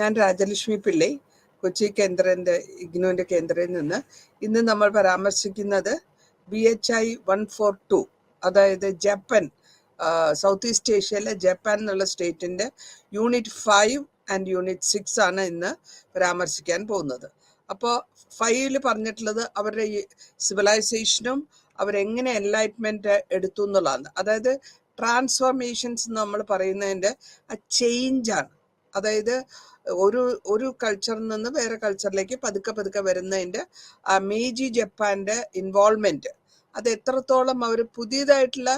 ഞാൻ രാജലക്ഷ്മി പിള്ളൈ, കൊച്ചി കേന്ദ്രൻ്റെ ഇഗ്നുവിൻ്റെ കേന്ദ്രയിൽ നിന്ന്. ഇന്ന് നമ്മൾ പരാമർശിക്കുന്നത് BHI 142, അതായത് ജപ്പാൻ, സൗത്ത് ഈസ്റ്റ് ഏഷ്യയിലെ ജപ്പാൻ എന്നുള്ള സ്റ്റേറ്റിൻ്റെ യൂണിറ്റ് 5 ആൻഡ് യൂണിറ്റ് 6 ആണ് ഇന്ന് പരാമർശിക്കാൻ പോകുന്നത്. അപ്പോൾ 5-ൽ പറഞ്ഞിട്ടുള്ളത് അവരുടെ സിവിലൈസേഷനും അവരെങ്ങനെ എൻലൈറ്റ്മെൻറ്റ് എടുത്തു എന്നുള്ളതാണ്. അതായത് ട്രാൻസ്ഫോർമേഷൻസ് നമ്മൾ പറയുന്നതിൻ്റെ ആ ചേഞ്ചാണ്. അതായത് ഒരു കൾച്ചറിൽ നിന്ന് വേറെ കൾച്ചറിലേക്ക് പതുക്കെ വരുന്നതിൻ്റെ മേജി ജപ്പാൻ്റെ ഇൻവോൾവ്മെൻറ്റ്, അത് എത്രത്തോളം അവർ പുതിയതായിട്ടുള്ള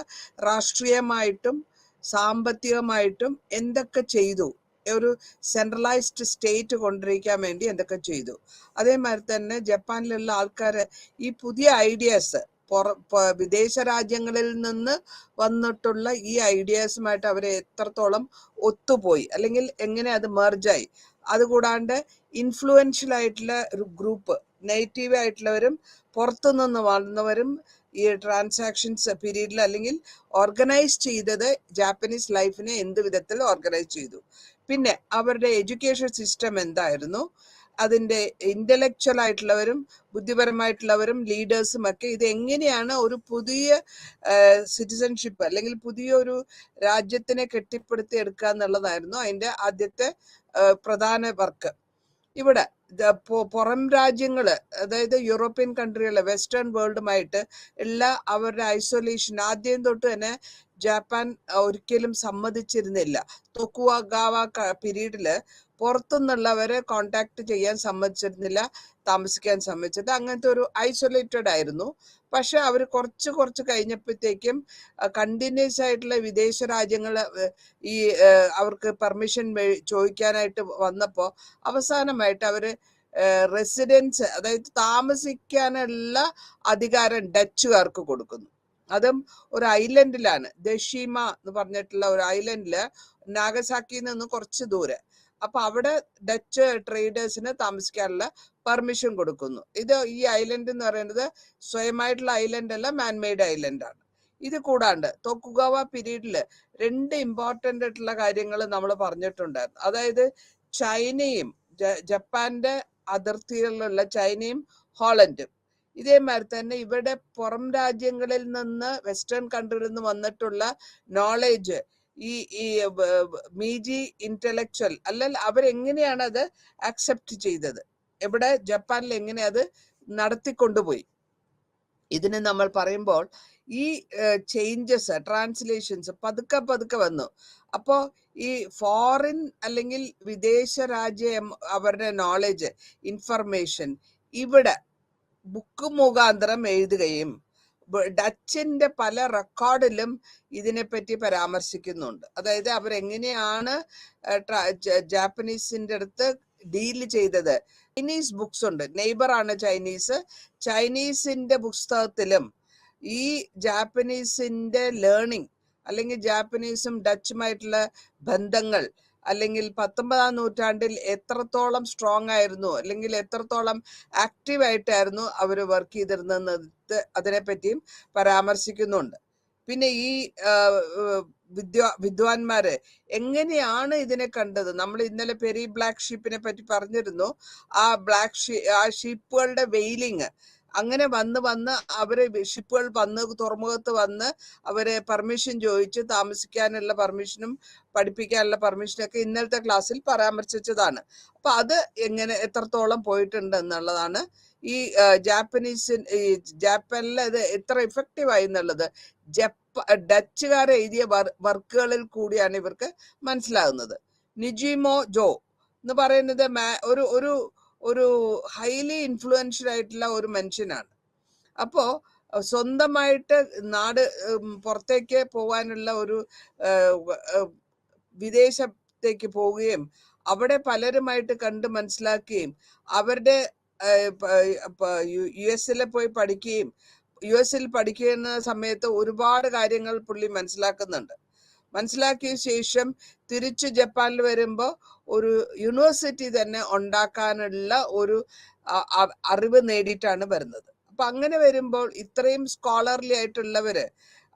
രാഷ്ട്രീയമായിട്ടും സാമ്പത്തികമായിട്ടും എന്തൊക്കെ ചെയ്തു, ഒരു സെൻട്രലൈസ്ഡ് സ്റ്റേറ്റ് കൊണ്ടിരിക്കാൻ വേണ്ടി എന്തൊക്കെ ചെയ്തു. അതേമാതിരി തന്നെ ജപ്പാനിലുള്ള ആൾക്കാർ ഈ പുതിയ ഐഡിയാസ് വിദേശ രാജ്യങ്ങളിൽ നിന്ന് വന്നിട്ടുള്ള ഈ ഐഡിയാസുമായിട്ട് അവരെ എത്രത്തോളം ഒത്തുപോയി, അല്ലെങ്കിൽ എങ്ങനെ അത് മെർജായി. അതുകൂടാണ്ട് ഇൻഫ്ലുവൻഷ്യൽ ആയിട്ടുള്ള ഒരു ഗ്രൂപ്പ്, നെഗറ്റീവ് ആയിട്ടുള്ളവരും പുറത്തുനിന്ന് വന്നവരും ഈ ട്രാൻസാക്ഷൻസ് പീരീഡിൽ അല്ലെങ്കിൽ ഓർഗനൈസ് ചെയ്തത് ജാപ്പനീസ് ലൈഫിനെ എന്ത് വിധത്തിൽ ഓർഗനൈസ് ചെയ്തു. പിന്നെ അവരുടെ എഡ്യൂക്കേഷൻ സിസ്റ്റം എന്തായിരുന്നു, അതിൻ്റെ ഇൻ്റലക്ച്വൽ ആയിട്ടുള്ളവരും ബുദ്ധിപരമായിട്ടുള്ളവരും ലീഡേഴ്സും ഒക്കെ ഇത് എങ്ങനെയാണ് ഒരു പുതിയ സിറ്റിസൺഷിപ്പ് അല്ലെങ്കിൽ പുതിയൊരു രാജ്യത്തിനെ കെട്ടിപ്പടുത്തി എടുക്കുക എന്നുള്ളതായിരുന്നു അതിൻ്റെ ആദ്യത്തെ പ്രധാന വർക്ക്. ഇവിടെ പുറം രാജ്യങ്ങൾ, അതായത് യൂറോപ്യൻ കൺട്രികൾ, വെസ്റ്റേൺ വേൾഡുമായിട്ട് എല്ലാ അവരുടെ ഐസൊലേഷൻ ആദ്യം തൊട്ട് തന്നെ ജപ്പാൻ ഒരിക്കലും സമ്മതിച്ചിരുന്നില്ല. തൊക്കുഗാവ പീരീഡിൽ പുറത്തുനിന്നുള്ളവരെ കോണ്ടാക്ട് ചെയ്യാൻ സമ്മതിച്ചിരുന്നില്ല, താമസിക്കാൻ സമ്മതിച്ചത്. അങ്ങനത്തെ ഒരു ഐസൊലേറ്റഡ് ആയിരുന്നു. പക്ഷെ അവർ കുറച്ച് കഴിഞ്ഞപ്പോഴത്തേക്കും കണ്ടിന്യൂസ് ആയിട്ടുള്ള വിദേശ രാജ്യങ്ങൾ ഈ അവർക്ക് പെർമിഷൻ ചോദിക്കാനായിട്ട് വന്നപ്പോൾ അവസാനമായിട്ട് അവർ റെസിഡൻസ്, അതായത് താമസിക്കാനുള്ള അധികാരം ഡച്ചുകാർക്ക് കൊടുക്കുന്നു. അതും ഒരു ഐലൻഡിലാണ്, ദഷീമ എന്ന് പറഞ്ഞിട്ടുള്ള ഒരു ഐലൻഡില്, നാഗസാക്കിയിൽ നിന്ന് കുറച്ച് ദൂരെ. അപ്പൊ അവിടെ ഡച്ച് ട്രേഡേഴ്സിന് താമസിക്കാനുള്ള പെർമിഷൻ കൊടുക്കുന്നു. ഈ ഐലൻഡ് എന്ന് പറയുന്നത് സ്വയമായിട്ടുള്ള ഐലൻഡ് അല്ല, മാൻമെയ്ഡ് ഐലൻഡാണ്. ഇത് കൂടാണ്ട് തൊക്കുഗാവ പീരീഡിൽ 2 ഇമ്പോർട്ടൻ്റ് ആയിട്ടുള്ള കാര്യങ്ങൾ നമ്മൾ പറഞ്ഞിട്ടുണ്ടായിരുന്നു. അതായത് ചൈനയും ജപ്പാന്റെ അതിർത്തികളിലുള്ള ചൈനയും ഹോളണ്ടും, ഇതേമാതിരി തന്നെ ഇവിടെ പുറം രാജ്യങ്ങളിൽ നിന്ന് വെസ്റ്റേൺ കൺട്രിയിൽ നിന്ന് വന്നിട്ടുള്ള നോളേജ്, ഈ മീജി ഇന്റലക്ച്വൽ അല്ലെങ്കിൽ അവരെങ്ങനെയാണ് അത് അക്സെപ്റ്റ് ചെയ്തത്, ഇവിടെ ജപ്പാനിൽ എങ്ങനെ അത് നടത്തിക്കൊണ്ടുപോയി. ഇതിന് നമ്മൾ പറയുമ്പോൾ ഈ ചേഞ്ചസ്, ട്രാൻസ്ലേഷൻസ് പതുക്കെ വന്നു. അപ്പോൾ ഈ ഫോറിൻ അല്ലെങ്കിൽ വിദേശ രാജ്യം അവരുടെ നോളജ്, ഇൻഫർമേഷൻ ഇവിടെ ബുക്ക് മുഖാന്തരം എഴുതുകയും ഡച്ചിന്റെ പല റെക്കോർഡിലും ഇതിനെപ്പറ്റി പരാമർശിക്കുന്നുണ്ട്. അതായത് അവരെങ്ങനെയാണ് ജാപ്പനീസിന്റെ അടുത്ത് ഡീൽ ചെയ്തത്. ചൈനീസ് ബുക്സ് ഉണ്ട്, നെയ്ബറാണ് ചൈനീസ്. ചൈനീസിന്റെ പുസ്തകത്തിലും ഈ ജാപ്പനീസിന്റെ ലേണിംഗ് അല്ലെങ്കിൽ ജാപ്പനീസും ഡച്ചുമായിട്ടുള്ള ബന്ധങ്ങൾ, അല്ലെങ്കിൽ 19-ാം നൂറ്റാണ്ടിൽ എത്രത്തോളം സ്ട്രോങ് ആയിരുന്നു അല്ലെങ്കിൽ എത്രത്തോളം ആക്റ്റീവായിട്ടായിരുന്നു അവർ വർക്ക് ചെയ്തിരുന്നത്, അതിനെപ്പറ്റിയും പരാമർശിക്കുന്നുണ്ട്. പിന്നെ ഈ വിദ്വാൻമാര് എങ്ങനെയാണ് ഇതിനെ കണ്ടത്. നമ്മൾ ഇന്നലെ പെരി ബ്ലാക്ക് ഷീപ്പിനെ പറ്റി പറഞ്ഞിരുന്നു. ആ ഷീപ്പുകളുടെ വെയിലിങ് അങ്ങനെ വന്ന് അവര് ഷിപ്പുകൾ വന്ന് തുറമുഖത്ത് വന്ന് അവര് പെർമിഷൻ ചോദിച്ച് താമസിക്കാനുള്ള പെർമിഷനും പഠിപ്പിക്കാനുള്ള പെർമിഷനൊക്കെ ഇന്നലത്തെ ക്ലാസ്സിൽ പരാമർശിച്ചതാണ്. അപ്പൊ അത് എത്രത്തോളം പോയിട്ടുണ്ട് എന്നുള്ളതാണ്. ഈ ജാപ്പാനിൽ അത് എത്ര ഇഫക്റ്റീവായി എന്നുള്ളത് ഡച്ചുകാർ എഴുതിയ വർക്കുകളിൽ കൂടിയാണ് ഇവർക്ക് മനസ്സിലാകുന്നത്. നിജിമോ ജോ എന്ന് പറയുന്നത് ഒരു ഹൈലി ഇൻഫ്ലുവൻഷ്യൽ ആയിട്ടുള്ള ഒരു മനുഷ്യനാണ്. അപ്പോൾ സ്വന്തമായിട്ട് പുറത്തേക്ക് പോകാനുള്ള ഒരു വിദേശത്തേക്ക് പോവുകയും അവിടെ കണ്ട് മനസ്സിലാക്കുകയും അവരുടെ US പോയി പഠിക്കുകയും US പഠിക്കുന്ന സമയത്ത് ഒരുപാട് കാര്യങ്ങൾ പുള്ളി മനസ്സിലാക്കിയ ശേഷം തിരിച്ച് ജപ്പാനിൽ വരുമ്പോൾ ഒരു യൂണിവേഴ്സിറ്റി തന്നെ ഉണ്ടാക്കാനുള്ള ഒരു അറിവ് നേടിയിട്ടാണ് വരുന്നത്. അപ്പൊ അങ്ങനെ വരുമ്പോൾ ഇത്രയും സ്കോളർലി ആയിട്ടുള്ളവര്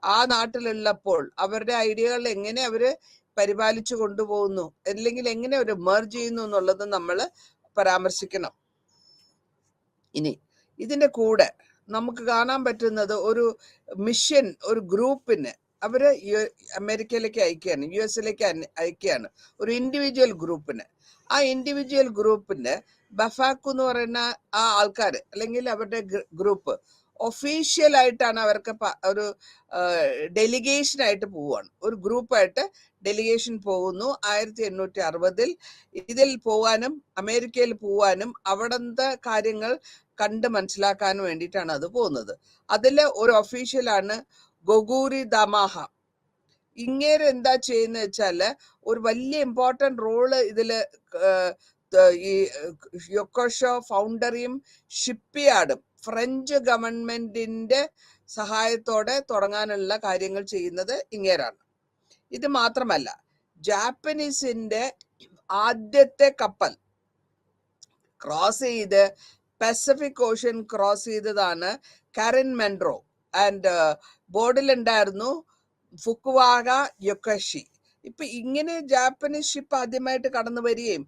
ആ നാട്ടിലുള്ളപ്പോൾ അവരുടെ ഐഡിയകൾ എങ്ങനെ അവര് പരിപാലിച്ചു കൊണ്ടുപോകുന്നു, അല്ലെങ്കിൽ എങ്ങനെ ഒരു മെർജ് ചെയ്യുന്നു എന്നുള്ളത് നമ്മൾ പരാമർശിക്കണം. ഇനി ഇതിന്റെ കൂടെ നമുക്ക് കാണാൻ പറ്റുന്നത് ഒരു മിഷൻ, ഒരു ഗ്രൂപ്പിന് അവര് അമേരിക്കയിലേക്ക് അയക്കുകയാണ്, US-ലേക്ക് അയക്കുകയാണ്, ഒരു ഇൻഡിവിജ്വൽ ഗ്രൂപ്പിന്. ആ ഇൻഡിവിജ്വൽ ഗ്രൂപ്പിന്റെ ബഫാക്കു എന്ന് പറയുന്ന ആ ആൾക്കാർ അല്ലെങ്കിൽ അവരുടെ ഗ്രൂപ്പ് ഒഫീഷ്യൽ ആയിട്ടാണ് അവർക്ക് ഒരു ഡെലിഗേഷൻ ആയിട്ട് പോവുകയാണ്, ഒരു ഗ്രൂപ്പായിട്ട് ഡെലിഗേഷൻ പോകുന്നു 1860. ഇതിൽ പോവാനും അമേരിക്കയിൽ പോവാനും അവിടുത്തെ കാര്യങ്ങൾ കണ്ട് മനസ്സിലാക്കാൻ വേണ്ടിയിട്ടാണ് അത് പോകുന്നത്. അതില് ഒരു ഒഫീഷ്യലാണ് ഗൊഗൂരി ദമാഹ. ഇങ്ങേര് എന്താ ചെയ്യുന്ന വെച്ചാല് ഒരു വലിയ ഇമ്പോർട്ടന്റ് റോള് ഇതില് ഈ യൊക്കോഷോ ഫൗണ്ടറിയും ഷിപ്പ് യാർഡും ഫ്രഞ്ച് ഗവൺമെന്റിന്റെ സഹായത്തോടെ തുടങ്ങാനുള്ള കാര്യങ്ങൾ ചെയ്യുന്നത് ഇങ്ങേരാണ്. ഇത് മാത്രമല്ല, ജാപ്പനീസിന്റെ ആദ്യത്തെ കപ്പൽ ക്രോസ് ചെയ്ത് പസഫിക് ഓഷ്യൻ ക്രോസ് ചെയ്തതാണ് കാരൻ മെൻറോ. ആൻഡ് ബോർഡിലുണ്ടായിരുന്നു ഫുക്കുവാക യൊക്കഷി. ഇപ്പൊ ഇങ്ങനെ ജാപ്പനീസ് ഷിപ്പ് ആദ്യമായിട്ട് കടന്നു വരികയും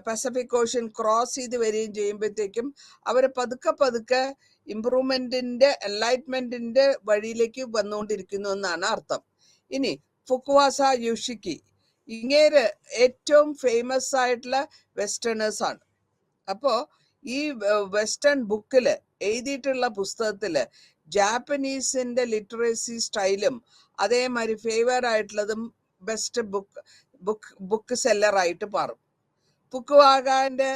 പസഫിക് ഓഷ്യൻ ക്രോസ് ചെയ്ത് വരികയും ചെയ്യുമ്പോഴത്തേക്കും അവർ പതുക്കെ പതുക്കെ ഇംപ്രൂവ്മെന്റിന്റെ എൻലൈറ്റ്മെന്റിന്റെ വഴിയിലേക്ക് വന്നുകൊണ്ടിരിക്കുന്നു എന്നാണ് അർത്ഥം. ഇനി ഫുക്കുവാസ യുഷിക്കി, ഇങ്ങേര് ഏറ്റവും ഫേമസ് ആയിട്ടുള്ള വെസ്റ്റേണേഴ്സ് ആണ്. അപ്പോ ഈ വെസ്റ്റേൺ ബുക്കില് എഴുതിയിട്ടുള്ള പുസ്തകത്തില് ജാപ്പനീസിന്റെ ലിറ്ററസി സ്റ്റൈലും അതേമാതിരി ഫേവർ ആയിട്ടുള്ളതും ബെസ്റ്റ് ബുക്ക് സെല്ലർ ആയിട്ട് മാറും. ഫുക്കുവാഗാന്റെ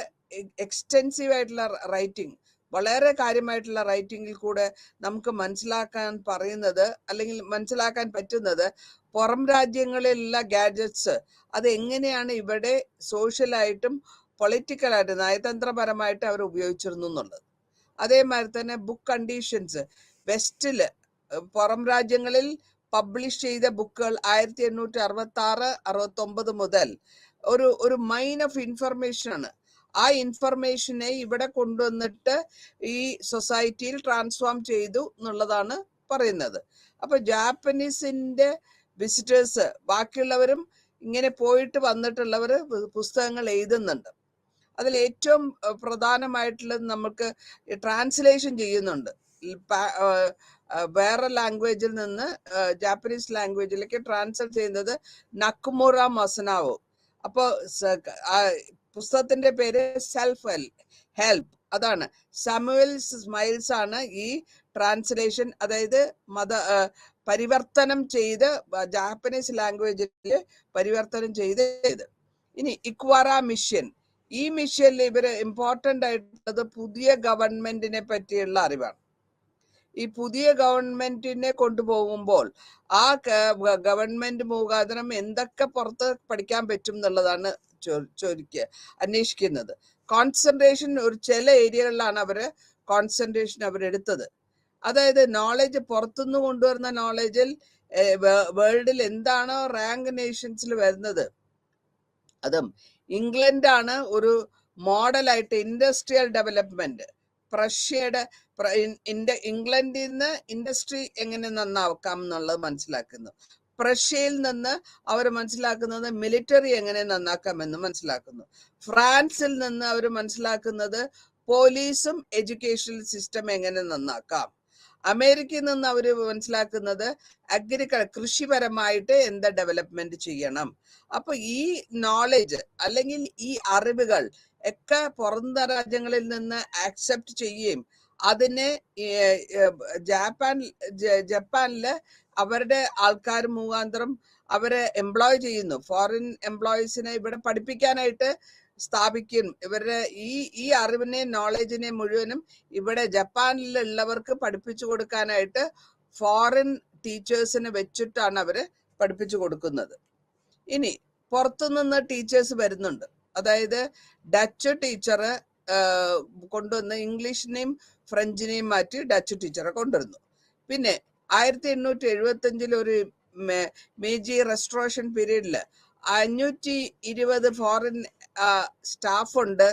എക്സ്റ്റെൻസീവ് ആയിട്ടുള്ള റൈറ്റിംഗ്, വളരെ കാര്യമായിട്ടുള്ള റൈറ്റിംഗിൽ കൂടെ നമുക്ക് മനസ്സിലാക്കാൻ പറയുന്നത് അല്ലെങ്കിൽ മനസ്സിലാക്കാൻ പറ്റുന്നത് പുറം രാജ്യങ്ങളിലുള്ള ഗാഡ്ജറ്റ്സ് അത് എങ്ങനെയാണ് ഇവിടെ സോഷ്യലായിട്ടും പൊളിറ്റിക്കലായിട്ട് നയതന്ത്രപരമായിട്ട് അവർ ഉപയോഗിച്ചിരുന്നു എന്നുള്ളത്. അതേമാതിരി തന്നെ ബുക്ക് കണ്ടീഷൻസ് വെസ്റ്റില് പുറം രാജ്യങ്ങളിൽ പബ്ലിഷ് ചെയ്ത ബുക്കുകൾ 1866-69 മുതൽ ഒരു മൈൻ ഓഫ് ഇൻഫർമേഷൻ ആണ്. ആ ഇൻഫർമേഷനെ ഇവിടെ കൊണ്ടുവന്നിട്ട് ഈ സൊസൈറ്റിയിൽ ട്രാൻസ്ഫോം ചെയ്തു എന്നുള്ളതാണ് പറയുന്നത്. അപ്പൊ ജാപ്പനീസിന്റെ വിസിറ്റേഴ്സ്, ബാക്കിയുള്ളവരും ഇങ്ങനെ പോയിട്ട് വന്നിട്ടുള്ളവർ പുസ്തകങ്ങൾ എഴുതുന്നുണ്ട്. അതിൽ ഏറ്റവും പ്രധാനമായിട്ടുള്ളത് നമുക്ക് ട്രാൻസ്ലേഷൻ ചെയ്യുന്നുണ്ട്. വേറെ ലാംഗ്വേജിൽ നിന്ന് ജാപ്പനീസ് ലാംഗ്വേജിലേക്ക് ട്രാൻസ്ലേറ്റ് ചെയ്യുന്നത് നക്കുമുറ മസനാവോ. അപ്പോൾ പുസ്തകത്തിന്റെ പേര് സെൽഫ് ഹെൽപ്പ്. അതാണ് സാമുവൽ സ്മൈൽസ് ആണ് ഈ ട്രാൻസ്ലേഷൻ, അതായത് പരിവർത്തനം ചെയ്ത് ജാപ്പനീസ് ലാംഗ്വേജിൽ പരിവർത്തനം ചെയ്ത്. ഇനി ഇക്വാറ മിഷൻ, ഈ മിഷനിൽ ഇവര് ഇമ്പോർട്ടന്റ് ആയിട്ടുള്ളത് പുതിയ ഗവൺമെന്റിനെ പറ്റിയുള്ള അറിവാണ്. ഈ പുതിയ ഗവൺമെന്റിനെ കൊണ്ടുപോകുമ്പോൾ ആ ഗവൺമെന്റ് മുഖാന്തരം എന്തൊക്കെ പുറത്ത് പഠിക്കാൻ പറ്റും എന്നുള്ളതാണ് അന്വേഷിക്കുന്നത്. കോൺസെൻട്രേഷൻ ഒരു ചില ഏരിയകളിലാണ് കോൺസെൻട്രേഷൻ അവരെടുത്തത്. അതായത് നോളജ് പുറത്തുനിന്ന് കൊണ്ടുവരുന്ന നോളജിൽ വേൾഡിൽ എന്താണോ റാങ്ക് നേഷൻസിൽ വരുന്നത്, അതും ഇംഗ്ലണ്ടാണ് ഒരു മോഡലായിട്ട് ഇൻഡസ്ട്രിയൽ ഡെവലപ്മെന്റ്. പ്രഷ്യയുടെ ഇംഗ്ലണ്ടിൽ നിന്ന് ഇൻഡസ്ട്രി എങ്ങനെ നന്നാക്കാം എന്നുള്ളത് മനസ്സിലാക്കുന്നു. പ്രഷ്യയിൽ നിന്ന് അവർ മനസ്സിലാക്കുന്നത് മിലിറ്ററി എങ്ങനെ നന്നാക്കാമെന്ന് മനസ്സിലാക്കുന്നു. ഫ്രാൻസിൽ നിന്ന് അവർ മനസ്സിലാക്കുന്നത് പോലീസും എഡ്യൂക്കേഷണൽ സിസ്റ്റം എങ്ങനെ നന്നാക്കാം. അമേരിക്കയിൽ നിന്ന് അവർ മനസ്സിലാക്കുന്നത് കൃഷിപരമായിട്ട് എന്താ ഡെവലപ്മെന്റ് ചെയ്യണം. അപ്പൊ ഈ നോളജ് അല്ലെങ്കിൽ ഈ അറിവുകൾ ഒക്കെ പുറം രാജ്യങ്ങളിൽ നിന്ന് ആക്സെപ്റ്റ് ചെയ്യുകയും അതിനെ ജപ്പാനില് അവരുടെ ആൾക്കാർ മുഖാന്തരം അവരെ എംപ്ലോയ് ചെയ്യുന്നു. ഫോറിൻ എംപ്ലോയീസിനെ ഇവിടെ പഠിപ്പിക്കാനായിട്ട് സ്ഥാപിക്കും. ഇവരുടെ ഈ അറിവിനെ നോളജിനെ മുഴുവനും ഇവിടെ ജപ്പാനിലുള്ളവർക്ക് പഠിപ്പിച്ചു കൊടുക്കാനായിട്ട് ഫോറിൻ ടീച്ചേഴ്സിനെ വെച്ചിട്ടാണ് അവര് പഠിപ്പിച്ചു കൊടുക്കുന്നത്. ഇനി പുറത്തുനിന്ന് ടീച്ചേഴ്സ് വരുന്നുണ്ട്. അതായത് ഡച്ച് ടീച്ചറ് കൊണ്ടുവന്ന് ഇംഗ്ലീഷിനെയും ഫ്രഞ്ചിനെയും മാറ്റി ഡച്ച് ടീച്ചറെ കൊണ്ടുവരുന്നു. പിന്നെ 1875 ഒരു മേജി റെസ്റ്റോറേഷൻ പീരീഡില് 520 ഫോറിൻ സ്റ്റാഫ് ഉണ്ട്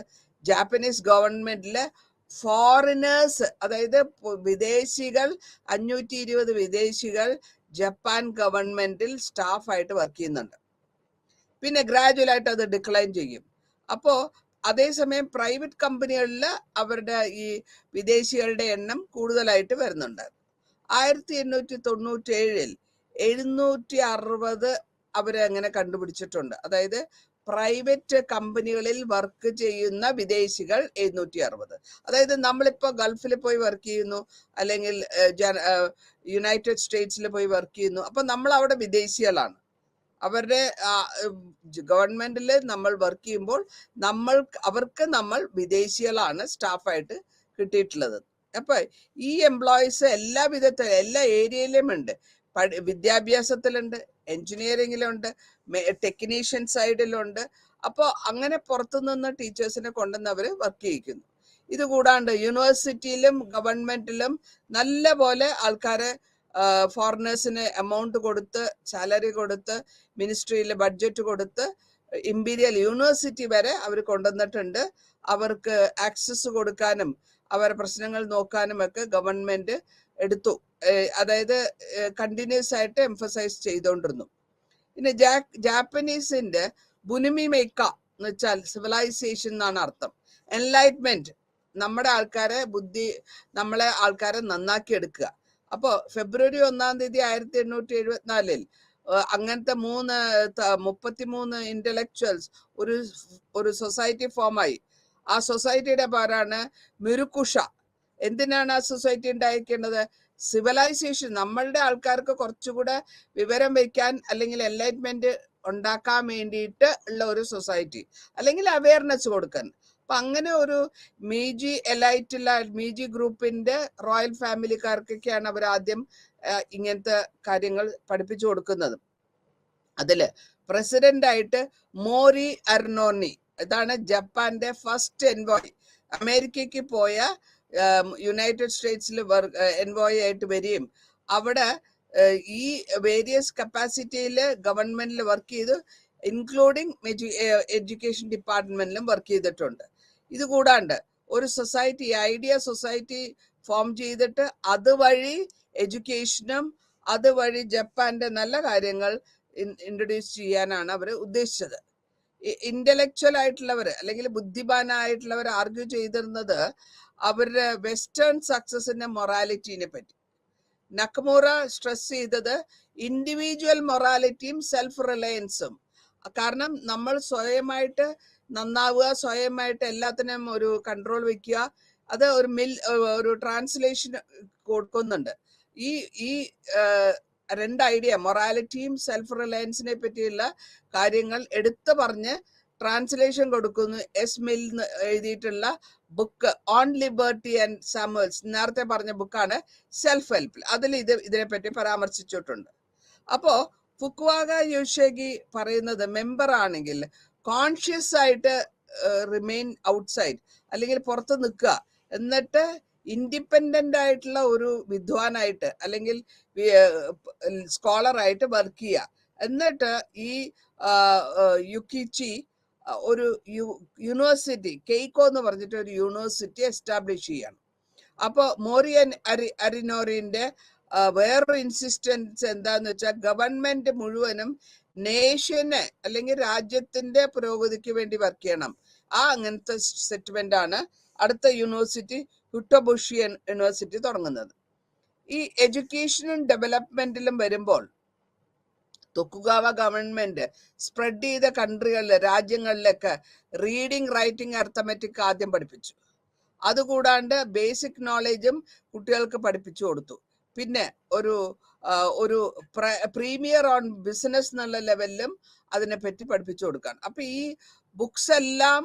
ജാപ്പനീസ് ഗവൺമെന്റില്. ഫോറിനേഴ്സ്, അതായത് വിദേശികൾ, 520 വിദേശികൾ ജപ്പാൻ ഗവൺമെന്റിൽ സ്റ്റാഫായിട്ട് വർക്ക് ചെയ്യുന്നുണ്ട്. പിന്നെ ഗ്രാജുവലായിട്ട് അത് ഡിക്ലൈൻ ചെയ്യും. അപ്പോൾ അതേസമയം പ്രൈവറ്റ് കമ്പനികളിൽ അവരുടെ ഈ വിദേശികളുടെ എണ്ണം കൂടുതലായിട്ട് വരുന്നുണ്ട്. 1897 760 അവര് അങ്ങനെ കണ്ടുപിടിച്ചിട്ടുണ്ട്. അതായത് പ്രൈവറ്റ് കമ്പനികളിൽ വർക്ക് ചെയ്യുന്ന വിദേശികൾ 760. അതായത് നമ്മളിപ്പോ ഗൾഫിൽ പോയി വർക്ക് ചെയ്യുന്നു, അല്ലെങ്കിൽ യുണൈറ്റഡ് സ്റ്റേറ്റ്സിൽ പോയി വർക്ക് ചെയ്യുന്നു. അപ്പൊ നമ്മൾ അവിടെ വിദേശികളാണ്. അവരുടെ ഗവൺമെന്റിൽ നമ്മൾ വർക്ക് ചെയ്യുമ്പോൾ അവർക്ക് നമ്മൾ വിദേശികളാണ് സ്റ്റാഫായിട്ട് കിട്ടിയിട്ടുള്ളത്. അപ്പൊ ഈ എംപ്ലോയീസ് എല്ലാ വിധത്തിലും എല്ലാ ഏരിയയിലും ഉണ്ട്. വിദ്യാഭ്യാസത്തിലുണ്ട്, എഞ്ചിനീയറിംഗിലുണ്ട്, ടെക്നീഷ്യൻ സൈഡിലുണ്ട്. അപ്പോൾ അങ്ങനെ പുറത്തുനിന്ന് ടീച്ചേഴ്സിനെ കൊണ്ടുവന്ന് അവർ വർക്ക് ചെയ്യിക്കുന്നു. ഇത് കൂടാണ്ട് യൂണിവേഴ്സിറ്റിയിലും ഗവൺമെന്റിലും നല്ല പോലെ ആൾക്കാരെ ഫോറിനേഴ്സിന് എമൗണ്ട് കൊടുത്ത്, സാലറി കൊടുത്ത്, മിനിസ്ട്രിയിൽ ബഡ്ജറ്റ് കൊടുത്ത് ഇമ്പീരിയൽ യൂണിവേഴ്സിറ്റി വരെ അവർ കൊണ്ടുവന്നിട്ടുണ്ട്. അവർക്ക് ആക്സസ് കൊടുക്കാനും അവരുടെ പ്രശ്നങ്ങൾ നോക്കാനും ഒക്കെ ഗവൺമെന്റ് എടുത്തു. അതായത് കണ്ടിന്യൂസ് ആയിട്ട് എംഫസൈസ് ചെയ്തുകൊണ്ടിരുന്നു. പിന്നെ ജാപ്പനീസിന്റെ ബുനിമി മേക്ക എന്ന് വെച്ചാൽ സിവിലൈസേഷൻ എന്നാണ് അർത്ഥം. എൻലൈറ്റ്മെന്റ്, നമ്മളെ ആൾക്കാരെ നന്നാക്കി എടുക്കുക. അപ്പോൾ ഫെബ്രുവരി 1 1874 അങ്ങനത്തെ 33 ഇന്റലക്ച്വൽസ് ഒരു സൊസൈറ്റി ഫോമായി. ആ സൊസൈറ്റിയുടെ പേരാണ് മിരുക്കുഷ. എന്തിനാണ് ആ സൊസൈറ്റി ഉണ്ടായിരിക്കേണ്ടത്? സിവിലൈസേഷൻ, നമ്മളുടെ ആൾക്കാർക്ക് കുറച്ചുകൂടെ വിവരം വയ്ക്കാൻ അല്ലെങ്കിൽ എൻലൈറ്റ്മെന്റ് ഉണ്ടാക്കാൻ വേണ്ടിയിട്ട് ഉള്ള ഒരു സൊസൈറ്റി, അല്ലെങ്കിൽ അവയർനെസ് കൊടുക്കാൻ. അപ്പൊ അങ്ങനെ ഒരു മീജി ഗ്രൂപ്പിന്റെ റോയൽ ഫാമിലിക്കാർക്കൊക്കെയാണ് അവർ ആദ്യം ഇങ്ങനത്തെ കാര്യങ്ങൾ പഠിപ്പിച്ചു കൊടുക്കുന്നത്. അതില് പ്രസിഡന്റ് ആയിട്ട് മോറി അർനോണി, ഇതാണ് ജപ്പാന്റെ ഫസ്റ്റ് എൻവോയ്. അമേരിക്കയ്ക്ക് പോയ യുണൈറ്റഡ് സ്റ്റേറ്റ്സിൽ എൻവോയ് ആയിട്ട് വരികയും അവിടെ ഈ വേരിയസ് കപ്പാസിറ്റിയിൽ ഗവൺമെന്റിൽ വർക്ക് ചെയ്തു, ഇൻക്ലൂഡിങ് എഡ്യൂക്കേഷൻ ഡിപ്പാർട്ട്മെന്റിലും വർക്ക് ചെയ്തിട്ടുണ്ട്. ഇത് കൂടാണ്ട് ഒരു സൊസൈറ്റി, ഐഡിയ സൊസൈറ്റി ഫോം ചെയ്തിട്ട് അതുവഴി എഡ്യൂക്കേഷനും അതുവഴി ജപ്പാന്റെ നല്ല കാര്യങ്ങൾ ഇൻട്രൊഡ്യൂസ് ചെയ്യാനാണ് അവർ ഉദ്ദേശിച്ചത്. ഇന്റലക്ച്വൽ ആയിട്ടുള്ളവർ അല്ലെങ്കിൽ ബുദ്ധിമാനായിട്ടുള്ളവർ ആർഗ്യൂ ചെയ്തിരുന്നത് അവരുടെ വെസ്റ്റേൺ സക്സസിന്റെ മൊറാലിറ്റിനെ പറ്റി. നക്കമൂറ സ്ട്രെസ് ചെയ്തത് ഇൻഡിവിജ്വൽ മൊറാലിറ്റിയും സെൽഫ് റിലയൻസും. കാരണം നമ്മൾ സ്വയമായിട്ട് നന്നാവുക, സ്വയമായിട്ട് എല്ലാത്തിനും ഒരു കൺട്രോൾ വെക്കുക, അത് ഒരു ട്രാൻസ്ലേഷൻ കൊടുക്കുന്നുണ്ട്. ഈ രണ്ട് ഐഡിയ, മൊറാലിറ്റിയും സെൽഫ് റിലയൻസിനെ പറ്റിയുള്ള കാര്യങ്ങൾ എടുത്തു പറഞ്ഞ് ട്രാൻസ്ലേഷൻ കൊടുക്കുന്നു. എസ് മിൽ എഴുതിയിട്ടുള്ള book on liberty and Samuels, നേരത്തെ പറഞ്ഞ ബുക്കാണ് സെൽഫ് ഹെൽപ്പ്. അതിൽ ഇതിനെപ്പറ്റി പരാമർശിച്ചിട്ടുണ്ട്. അപ്പോ ഫുക്കുവാക യോഷിഗി പറയുന്നത് മെമ്പർ ആണെങ്കിൽ കോൺഷ്യസ് ആയിട്ട് റിമെയിൻ ഔട്ട്സൈഡ്, അല്ലെങ്കിൽ പുറത്ത് നിൽക്കുക, എന്നിട്ട് ഇൻഡിപെൻഡന്റ് ആയിട്ടുള്ള ഒരു വിദ്വാനായിട്ട് അല്ലെങ്കിൽ സ്കോളറായിട്ട് വർക്ക് ചെയ്യുക. എന്നിട്ട് ഈ യുക്കിച്ചി ഒരു യൂണിവേഴ്സിറ്റി, കെയ്ക്കോ എന്ന് പറഞ്ഞിട്ട് ഒരു യൂണിവേഴ്സിറ്റി എസ്റ്റാബ്ലിഷ് ചെയ്യണം. അപ്പോൾ മോറിയൻ അരിനോറിന്റെ വേറൊരു ഇൻസിസ്റ്റൻസ് എന്താന്ന് വെച്ചാൽ ഗവൺമെന്റ് മുഴുവനും നേഷന് അല്ലെങ്കിൽ രാജ്യത്തിന്റെ പുരോഗതിക്ക് വേണ്ടി വർക്ക് ചെയ്യണം. അങ്ങനത്തെ സെറ്റിൽമെന്റ് ആണ് അടുത്ത യൂണിവേഴ്സിറ്റി ഹുട്ടോബുഷി യൂണിവേഴ്സിറ്റി തുടങ്ങുന്നത്. ഈ എഡ്യൂക്കേഷനും ഡെവലപ്മെന്റിലും വരുമ്പോൾ തൊക്കുഗാവ ഗവൺമെന്റ് സ്പ്രെഡ് ചെയ്ത രാജ്യങ്ങളിലൊക്കെ റീഡിങ്, റൈറ്റിംഗ്, അർത്ഥമെറ്റിക് ആദ്യം പഠിപ്പിച്ചു. അതുകൂടാണ്ട് ബേസിക് നോളേജും കുട്ടികൾക്ക് പഠിപ്പിച്ചു കൊടുത്തു. പിന്നെ ഒരു പ്രീമിയർ ഓൺ ബിസിനസ് എന്നുള്ള ലെവലിലും അതിനെപ്പറ്റി പഠിപ്പിച്ചു കൊടുക്കാൻ. അപ്പൊ ഈ ബുക്സ് എല്ലാം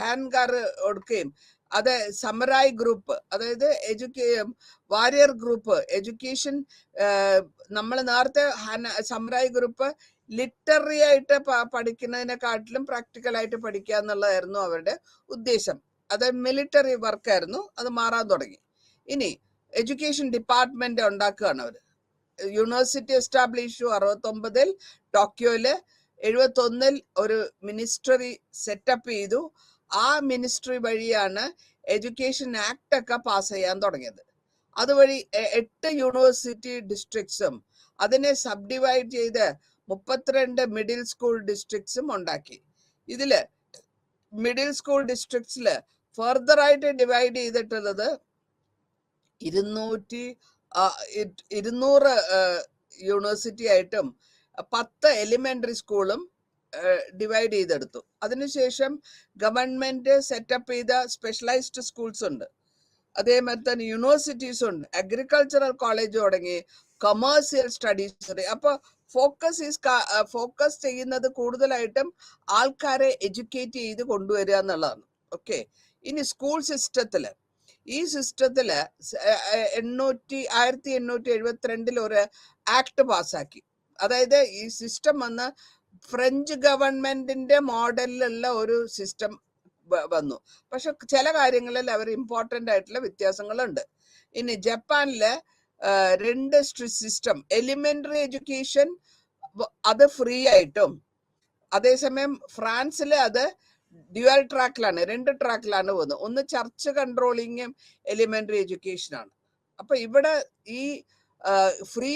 ഹാൻകാർ കൊടുക്കുകയും അത് സമറായി ഗ്രൂപ്പ്, അതായത് വാരിയർ ഗ്രൂപ്പ്, എഡ്യൂക്കേഷൻ, നമ്മൾ നേരത്തെ സമറായി ഗ്രൂപ്പ് ലിറ്റററി ആയിട്ട് പഠിക്കുന്നതിനെക്കാട്ടിലും പ്രാക്ടിക്കലായിട്ട് പഠിക്കുക എന്നുള്ളതായിരുന്നു അവരുടെ ഉദ്ദേശം. അത് മിലിറ്ററി വർക്കായിരുന്നു, അത് മാറാൻ തുടങ്ങി. ഇനി എഡ്യൂക്കേഷൻ ഡിപ്പാർട്ട്മെന്റ് ഉണ്ടാക്കുകയാണ് അവർ. University establish 69 ടോക്കിയോയില്. 71 ഒരു മിനിസ്ട്രി സെറ്റപ്പ് ചെയ്തു. ആ മിനിസ്ട്രി വഴിയാണ് എഡ്യൂക്കേഷൻ ആക്ട് ഒക്കെ പാസ് ചെയ്യാൻ തുടങ്ങിയത്. അതുവഴി 8 യൂണിവേഴ്സിറ്റി ഡിസ്ട്രിക്ട്സും അതിനെ സബ് ഡിവൈഡ് ചെയ്ത് 32 മിഡിൽ സ്കൂൾ ഡിസ്ട്രിക്ട്സും ഉണ്ടാക്കി. ഇതില് മിഡിൽ സ്കൂൾ ഡിസ്ട്രിക്ട്സില് ഫർദർ ആയിട്ട് ഡിവൈഡ് ചെയ്തിട്ടുള്ളത് 200 യൂണിവേഴ്സിറ്റി ആയിട്ടും 10 എലിമെന്ററി സ്കൂളും ഡിവൈഡ് ചെയ്തെടുത്തു. അതിനുശേഷം ഗവൺമെന്റ് സെറ്റപ്പ് ചെയ്ത സ്പെഷ്യലൈസ്ഡ് സ്കൂൾസ് ഉണ്ട്, അതേമാതിരി തന്നെ യൂണിവേഴ്സിറ്റീസ് ഉണ്ട്, അഗ്രികൾച്ചറൽ കോളേജ് തുടങ്ങി, കൊമേഴ്സ്യൽ സ്റ്റഡീസ്. അപ്പൊ ഫോക്കസ് ചെയ്യുന്നത് കൂടുതലായിട്ടും ആൾക്കാരെ എഡ്യൂക്കേറ്റ് ചെയ്ത് കൊണ്ടുവരിക എന്നുള്ളതാണ്. ഓക്കെ, ഇനി സ്കൂൾ സിസ്റ്റത്തില് ഈ സിസ്റ്റത്തില് 1872 ഒരു ആക്ട് പാസ്സാക്കി. അതായത് ഈ സിസ്റ്റം വന്ന് ഫ്രഞ്ച് ഗവൺമെന്റിന്റെ മോഡലിലുള്ള ഒരു സിസ്റ്റം വന്നു. പക്ഷെ ചില കാര്യങ്ങളിൽ അവർ ഇമ്പോർട്ടന്റ് ആയിട്ടുള്ള വ്യത്യാസങ്ങളുണ്ട്. ഇനി ജപ്പാനില് 2 സിസ്റ്റം, എലിമെന്ററി എഡ്യൂക്കേഷൻ അത് ഫ്രീ ആയിട്ടും, അതേസമയം ഫ്രാൻസില് അത് ഡ്യുവൽ ട്രാക്കിലാണ്, 2 ട്രാക്കിലാണ് പോകുന്നത്. ഒന്ന് ചർച്ച് കൺട്രോളിങ്ങും എലിമെന്ററി എഡ്യൂക്കേഷനാണ്. അപ്പൊ ഇവിടെ ഈ ഫ്രീ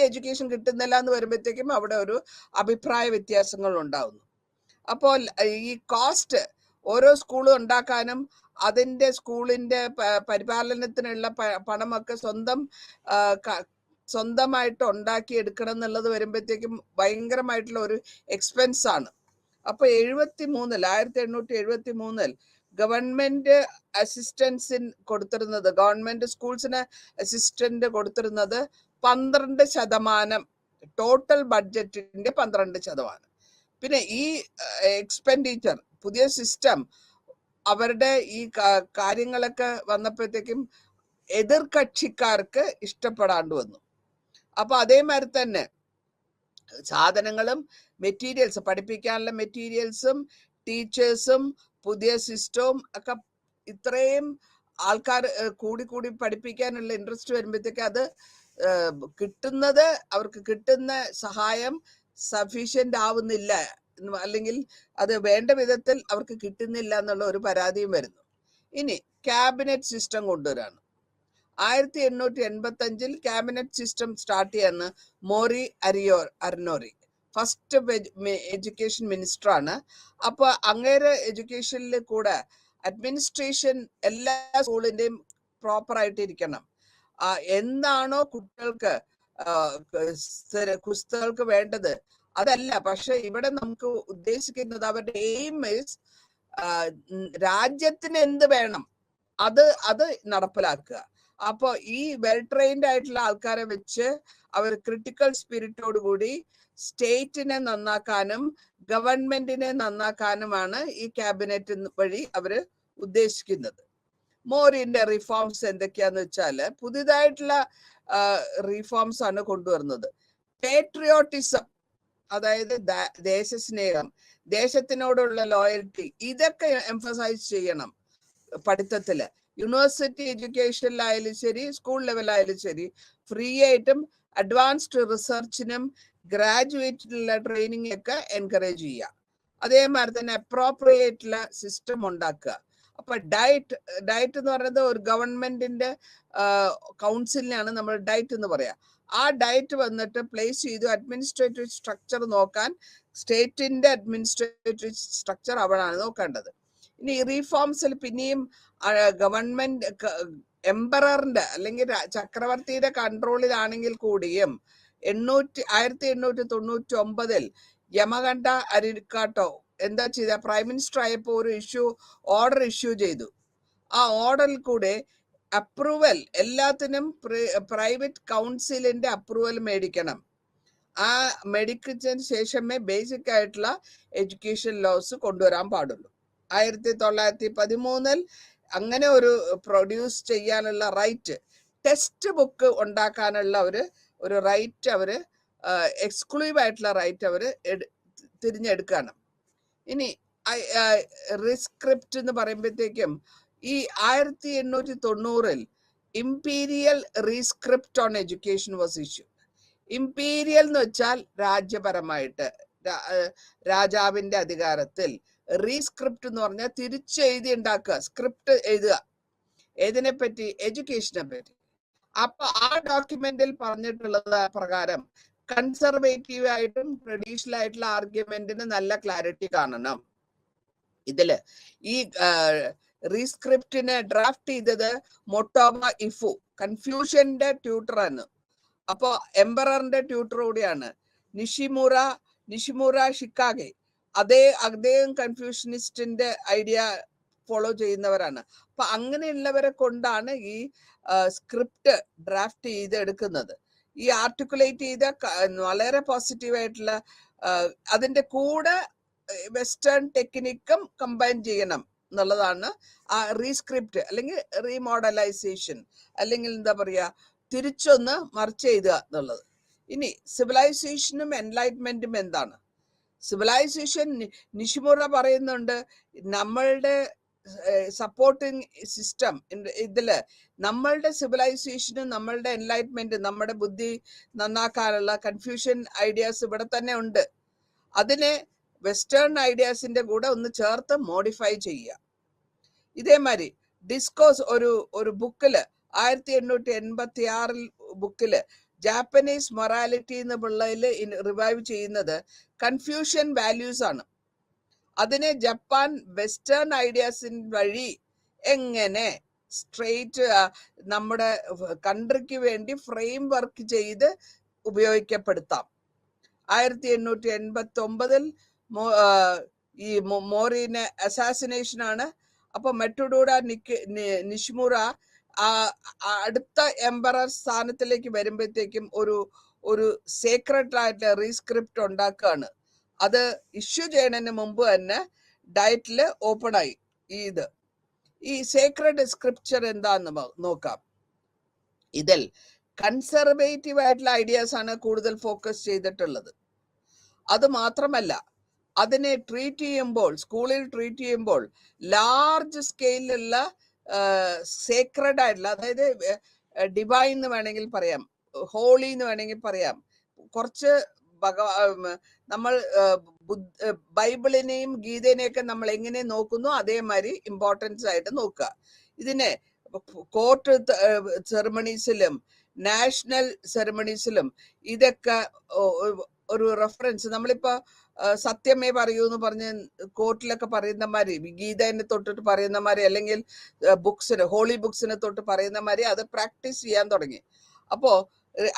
എഡ്യൂക്കേഷൻ കിട്ടുന്നില്ല എന്ന് വരുമ്പോഴത്തേക്കും അവിടെ ഒരു അഭിപ്രായ വ്യത്യാസങ്ങൾ ഉണ്ടാവുന്നു. അപ്പോൾ ഈ കോസ്റ്റ് ഓരോ സ്കൂളും ഉണ്ടാക്കാനും അതിന്റെ സ്കൂളിന്റെ പരിപാലനത്തിനുള്ള പണമൊക്കെ സ്വന്തമായിട്ട് ഉണ്ടാക്കി എടുക്കണം എന്നുള്ളത് വരുമ്പോഴത്തേക്കും ഭയങ്കരമായിട്ടുള്ള ഒരു എക്സ്പെൻസ് ആണ്. അപ്പൊ 1873 ഗവൺമെന്റ് അസിസ്റ്റൻസിന് കൊടുത്തിരുന്നത്, ഗവൺമെന്റ് സ്കൂൾസിന് അസിസ്റ്റന്റ് കൊടുത്തിരുന്നത് 12%, ടോട്ടൽ ബഡ്ജറ്റിന്റെ 12%. പിന്നെ ഈ എക്സ്പെൻഡിച്ചർ പുതിയ സിസ്റ്റം അവരുടെ ഈ കാര്യങ്ങളൊക്കെ വന്നപ്പോഴത്തേക്കും എതിർ കക്ഷിക്കാർക്ക് ഇഷ്ടപ്പെടാണ്ട് വന്നു. അപ്പൊ അതേമാതിരി തന്നെ സാധനങ്ങളും മെറ്റീരിയൽസ്, പഠിപ്പിക്കാനുള്ള മെറ്റീരിയൽസും ടീച്ചേഴ്സും പുതിയ സിസ്റ്റവും ഒക്കെ ഇത്രയും ആൾക്കാർ കൂടി പഠിപ്പിക്കാനുള്ള ഇൻട്രസ്റ്റ് വരുമ്പോഴത്തേക്ക് അത് കിട്ടുന്നത്, അവർക്ക് കിട്ടുന്ന സഹായം സഫീഷ്യന്റ് ആവുന്നില്ല, അല്ലെങ്കിൽ അത് വേണ്ട വിധത്തിൽ അവർക്ക് കിട്ടുന്നില്ല എന്നുള്ള ഒരു പരാതിയും വരുന്നു. ഇനി ക്യാബിനറ്റ് സിസ്റ്റം കൊണ്ടുവരാണ്. 1885 ക്യാബിനറ്റ് സിസ്റ്റം സ്റ്റാർട്ട് ചെയ്യാന്ന് Mori Arinori first education minister ആണ്. അപ്പൊ അങ്ങേരെ എഡ്യൂക്കേഷനിൽ കൂടെ അഡ്മിനിസ്ട്രേഷൻ എല്ലാ സ്കൂളിന്റെയും പ്രോപ്പർ ആയിട്ട് ഇരിക്കണം. എന്താണോ കുട്ടികൾക്ക് വേണ്ടത് അതല്ല. പക്ഷെ ഇവിടെ നമുക്ക് ഉദ്ദേശിക്കുന്നത് അവരുടെ എയിം ഈസ് രാജ്യത്തിന് എന്ത് വേണം അത് നടപ്പിലാക്കുക. അപ്പൊ ഈ വെൽ ട്രെയിൻഡ് ആയിട്ടുള്ള ആൾക്കാരെ വെച്ച് അവർ ക്രിട്ടിക്കൽ സ്പിരിറ്റോട് കൂടി സ്റ്റേറ്റിനെ നന്നാക്കാനും ഗവൺമെന്റിനെ നന്നാക്കാനുമാണ് ഈ ക്യാബിനറ്റ് വഴി അവര് ഉദ്ദേശിക്കുന്നത്. മോറിന്റെ റിഫോംസ് എന്തൊക്കെയാന്ന് വെച്ചാല് പുതിയതായിട്ടുള്ള റിഫോംസ് ആണ് കൊണ്ടുവരുന്നത്. പേട്രിയോട്ടിസം, അതായത് ദേശസ്നേഹം, ദേശത്തിനോടുള്ള ലോയൽറ്റി, ഇതൊക്കെ എംഫസൈസ് ചെയ്യണം പഠിത്തത്തില്. യൂണിവേഴ്സിറ്റി എഡ്യൂക്കേഷനിലായാലും ശരി, സ്കൂൾ ലെവലായാലും ശരി, ഫ്രീ ആയിട്ടും അഡ്വാൻസ്ഡ് റിസർച്ചിനും ഗ്രാജുവേറ്റിനുള്ള ട്രെയിനിങ് ഒക്കെ എൻകറേജ് ചെയ്യുക. അതേമാതിരി തന്നെ അപ്രോപ്രിയേറ്റുള്ള സിസ്റ്റം ഉണ്ടാക്കുക. അപ്പൊ ഡയറ്റ് എന്ന് പറയുന്നത് ഒരു ഗവൺമെന്റിന്റെ കൗൺസിലിനാണ് നമ്മൾ ഡയറ്റ് എന്ന് പറയാ. ആ ഡയറ്റ് വന്നിട്ട് പ്ലേസ് ചെയ്തു അഡ്മിനിസ്ട്രേറ്റീവ് സ്ട്രക്ചർ നോക്കാൻ സ്റ്റേറ്റിന്റെ അഡ്മിനിസ്ട്രേറ്റീവ് സ്ട്രക്ചർ അവിടാണ് നോക്കേണ്ടത്. ഇനി റീഫോംസിൽ പിന്നെയും ഗവൺമെന്റ് എംപററിന്റെ അല്ലെങ്കിൽ ചക്രവർത്തിയുടെ കൺട്രോളിലാണെങ്കിൽ കൂടിയും 1899 യമകണ്ഠ അരിക്കാട്ടോ എന്താ ചെയ്ത, പ്രൈം മിനിസ്റ്റർ ആയപ്പോ ഒരു ഓർഡർ ഇഷ്യൂ ചെയ്തു. ആ ഓർഡറിൽ കൂടെ അപ്രൂവൽ എല്ലാത്തിനും പ്രൈവറ്റ് കൗൺസിലിന്റെ അപ്രൂവൽ മേടിക്കണം. ആ മേടിച്ചതിന് ശേഷമേ ബേസിക് ആയിട്ടുള്ള എഡ്യൂക്കേഷൻ ലോസ് കൊണ്ടുവരാൻ പാടുള്ളൂ. 1913 അങ്ങനെ ഒരു പ്രൊഡ്യൂസ് ചെയ്യാനുള്ള റൈറ്റ്, ടെക്സ്റ്റ് ബുക്ക് ഉണ്ടാക്കാനുള്ള ഒരു റൈറ്റ് അവര് എക്സ്ക്ലൂസീവ് ആയിട്ടുള്ള റൈറ്റ് അവര് തിരഞ്ഞെടുക്കണം. ഇനി റിസ്ക്രിപ്റ്റ് എന്ന് പറയുമ്പോഴത്തേക്കും ഈ 1890 imperial rescript on education was issue. Imperial എന്ന് വെച്ചാൽ രാജ്യപരമായിട്ട് രാജാവിന്റെ അധികാരത്തിൽ, റീസ്ക്രിപ്റ്റ് എന്ന് പറഞ്ഞാൽ തിരിച്ചെഴുതി ഉണ്ടാക്കുക, സ്ക്രിപ്റ്റ് എഴുതുക. ഏതിനെ പറ്റി? എഡ്യൂക്കേഷനെ പറ്റി. അപ്പൊ ആ ഡോക്യുമെന്റിൽ പറഞ്ഞിട്ടുള്ളത് പ്രകാരം കൺസർവേറ്റീവ് ആയിട്ടും ട്രഡീഷണൽ ആയിട്ടുള്ള ആർഗ്യുമെന്റിന് നല്ല ക്ലാരിറ്റി കാണണം. ഇതില് ഈ റീസ്ക്രിപ്റ്റിനെ ഡ്രാഫ്റ്റ് ചെയ്തത് മൊട്ടോമ ഇഫു, കൺഫ്യൂഷന്റെ ട്യൂട്ടറാണ്. അപ്പോ എംബററിന്റെ ട്യൂട്ടർ കൂടിയാണ്. നിഷിമുറ ഷിക്കാഗെ, അദ്ദേഹം കൺഫ്യൂഷനിസ്റ്റിന്റെ ഐഡിയ ഫോളോ ചെയ്യുന്നവരാണ്. അപ്പൊ അങ്ങനെയുള്ളവരെ കൊണ്ടാണ് ഈ സ്ക്രിപ്റ്റ് ഡ്രാഫ്റ്റ് ചെയ്ത് എടുക്കുന്നത്. ഈ ആർട്ടിക്കുലേറ്റ് ചെയ്ത വളരെ പോസിറ്റീവ് ആയിട്ടുള്ള അതിന്റെ കൂടെ വെസ്റ്റേൺ ടെക്നിക്കും കമ്പൈൻ ചെയ്യണം എന്നുള്ളതാണ് ആ റീസ്ക്രിപ്റ്റ് അല്ലെങ്കിൽ റീമോഡലൈസേഷൻ, അല്ലെങ്കിൽ എന്താ പറയാ, തിരിച്ചൊന്ന് മറിച്ച് എഴുതുക എന്നുള്ളത്. ഇനി സിവിലൈസേഷനും എൻലൈറ്റ്മെന്റും എന്താണ്? സിവിലൈസേഷൻ നിഷിമുറ പറയുന്നുണ്ട്, നമ്മളുടെ സപ്പോർട്ടിങ് സിസ്റ്റം ഇതില് നമ്മളുടെ സിവിലൈസേഷനും നമ്മളുടെ എൻലൈറ്റ്മെന്റും നമ്മുടെ ബുദ്ധി നന്നാക്കാനുള്ള കൺഫ്യൂഷൻ ഐഡിയാസ് ഇവിടെ തന്നെ ഉണ്ട്. അതിനെ വെസ്റ്റേൺ ഐഡിയാസിന്റെ കൂടെ ഒന്ന് ചേർത്ത് മോഡിഫൈ ചെയ്യുക. ഇതേമാതിരി ഡിസ്കോസ് ഒരു ബുക്കില് 1886 ബുക്കില് ജാപ്പനീസ് മൊറാലിറ്റി എന്ന് പിള്ളയില് റിവൈവ് ചെയ്യുന്നത് കൺഫ്യൂഷൻ വാല്യൂസ് ആണ്. അതിനെ ജപ്പാൻ വെസ്റ്റേൺ ഐഡിയാസിൻ വഴി എങ്ങനെ സ്ട്രെയിറ്റ് നമ്മുടെ കൺട്രിക്ക് വേണ്ടി ഫ്രെയിം വർക്ക് ചെയ്ത് ഉപയോഗിക്കപ്പെടുത്താം. 1889 ഈ മോറിനെ അസാസിനേഷൻ ആണ്. അപ്പൊ മെറ്റുഡൂഡ നിഷിമുറ അടുത്ത എംബറർ സ്ഥാനത്തിലേക്ക് വരുമ്പോഴത്തേക്കും ഒരു സീക്രട്ട് ആയിട്ട് റീസ്ക്രിപ്റ്റ് ഉണ്ടാക്കുകയാണ്. അത് ഇഷ്യൂ ചെയ്യുന്നതിന് മുമ്പ് തന്നെ ഡയറ്റില് ഓപ്പൺ ആയി. ഈ സീക്രട്ട് സ്ക്രിപ്ചർ എന്താന്ന് നോക്കാം. ഇതിൽ കൺസർവേറ്റീവ് ആയിട്ടുള്ള ഐഡിയാസ് ആണ് കൂടുതൽ ഫോക്കസ് ചെയ്തിട്ടുള്ളത്. അത് മാത്രമല്ല, അതിനെ ട്രീറ്റ് ചെയ്യുമ്പോൾ, സ്കൂളിൽ ട്രീറ്റ് ചെയ്യുമ്പോൾ ലാർജ് സ്കെയിലുള്ള സേക്രഡ് ആയിട്ടുള്ള, അതായത് ഡിവൈൻ എന്ന് വേണമെങ്കിൽ പറയാം, ഹോളി എന്ന് വേണമെങ്കിൽ പറയാം, കുറച്ച് നമ്മൾ ബൈബിളിനെയും ഗീതേനെയൊക്കെ നമ്മൾ എങ്ങനെ നോക്കുന്നു അതേമാതിരി ഇമ്പോർട്ടൻസ് ആയിട്ട് നോക്കുക. ഇതിനെ കോർട്ട് സെറമണീസിലും നാഷണൽ സെറമണീസിലും ഇതൊക്കെ ഒരു റെഫറൻസ്, നമ്മളിപ്പോ സത്യമേ പറയൂ എന്ന് പറഞ്ഞ് കോർട്ടിലൊക്കെ പറയുന്ന മാതിരി, ഗീതനെ തൊട്ടിട്ട് പറയുന്ന മാതിരി, അല്ലെങ്കിൽ ബുക്സിന്, ഹോളി ബുക്സിനെ തൊട്ട് പറയുന്ന മാതിരി അത് പ്രാക്ടീസ് ചെയ്യാൻ തുടങ്ങി. അപ്പോ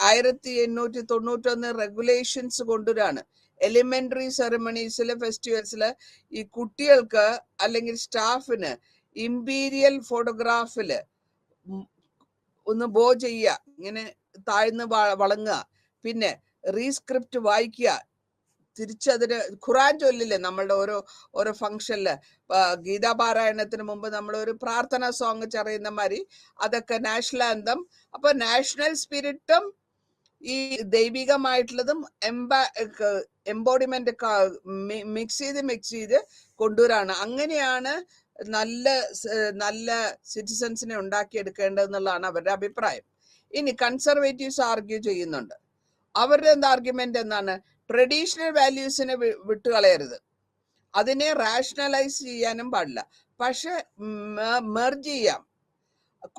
1891 റെഗുലേഷൻസ് കൊണ്ടുവരാണ്. എലിമെന്ററി സെറമണീസില്, ഫെസ്റ്റിവൽസില് ഈ കുട്ടികൾക്ക് അല്ലെങ്കിൽ സ്റ്റാഫിന് ഇമ്പീരിയൽ ഫോട്ടോഗ്രാഫില് ഒന്ന് ബോ ചെയ്യുക, ഇങ്ങനെ താഴ്ന്ന് വളങ്ങുക, പിന്നെ റീസ്ക്രിപ്റ്റ് വായിക്കുക, തിരിച്ചതിന് ഖുറാൻ ചൊല്ലില്ലേ നമ്മളുടെ ഓരോ ഫംഗ്ഷനില്, ഗീതാപാരായണത്തിന് മുമ്പ് നമ്മൾ ഒരു പ്രാർത്ഥന സോങ് ചെറിയുന്ന മാതിരി അതൊക്കെ നാഷണൽ ആന്തം. അപ്പൊ നാഷണൽ സ്പിരിറ്റും ഈ ദൈവികമായിട്ടുള്ളതും എംബോഡിമെന്റ് മിക്സ് ചെയ്ത് കൊണ്ടുവരാണ്. അങ്ങനെയാണ് നല്ല സിറ്റിസൺസിനെ ഉണ്ടാക്കിയെടുക്കേണ്ടതെന്നുള്ളതാണ് അവരുടെ അഭിപ്രായം. ഇനി കൺസർവേറ്റീവ്സ് ആർഗ്യൂ ചെയ്യുന്നുണ്ട്. അവരുടെ ആർഗ്യുമെന്റ് എന്താണ്? ട്രഡീഷണൽ വാല്യൂസിനെ വിട്ടുകളയരുത്, അതിനെ റാഷണലൈസ് ചെയ്യാനും പാടില്ല, പക്ഷെ മെർജ് ചെയ്യാം.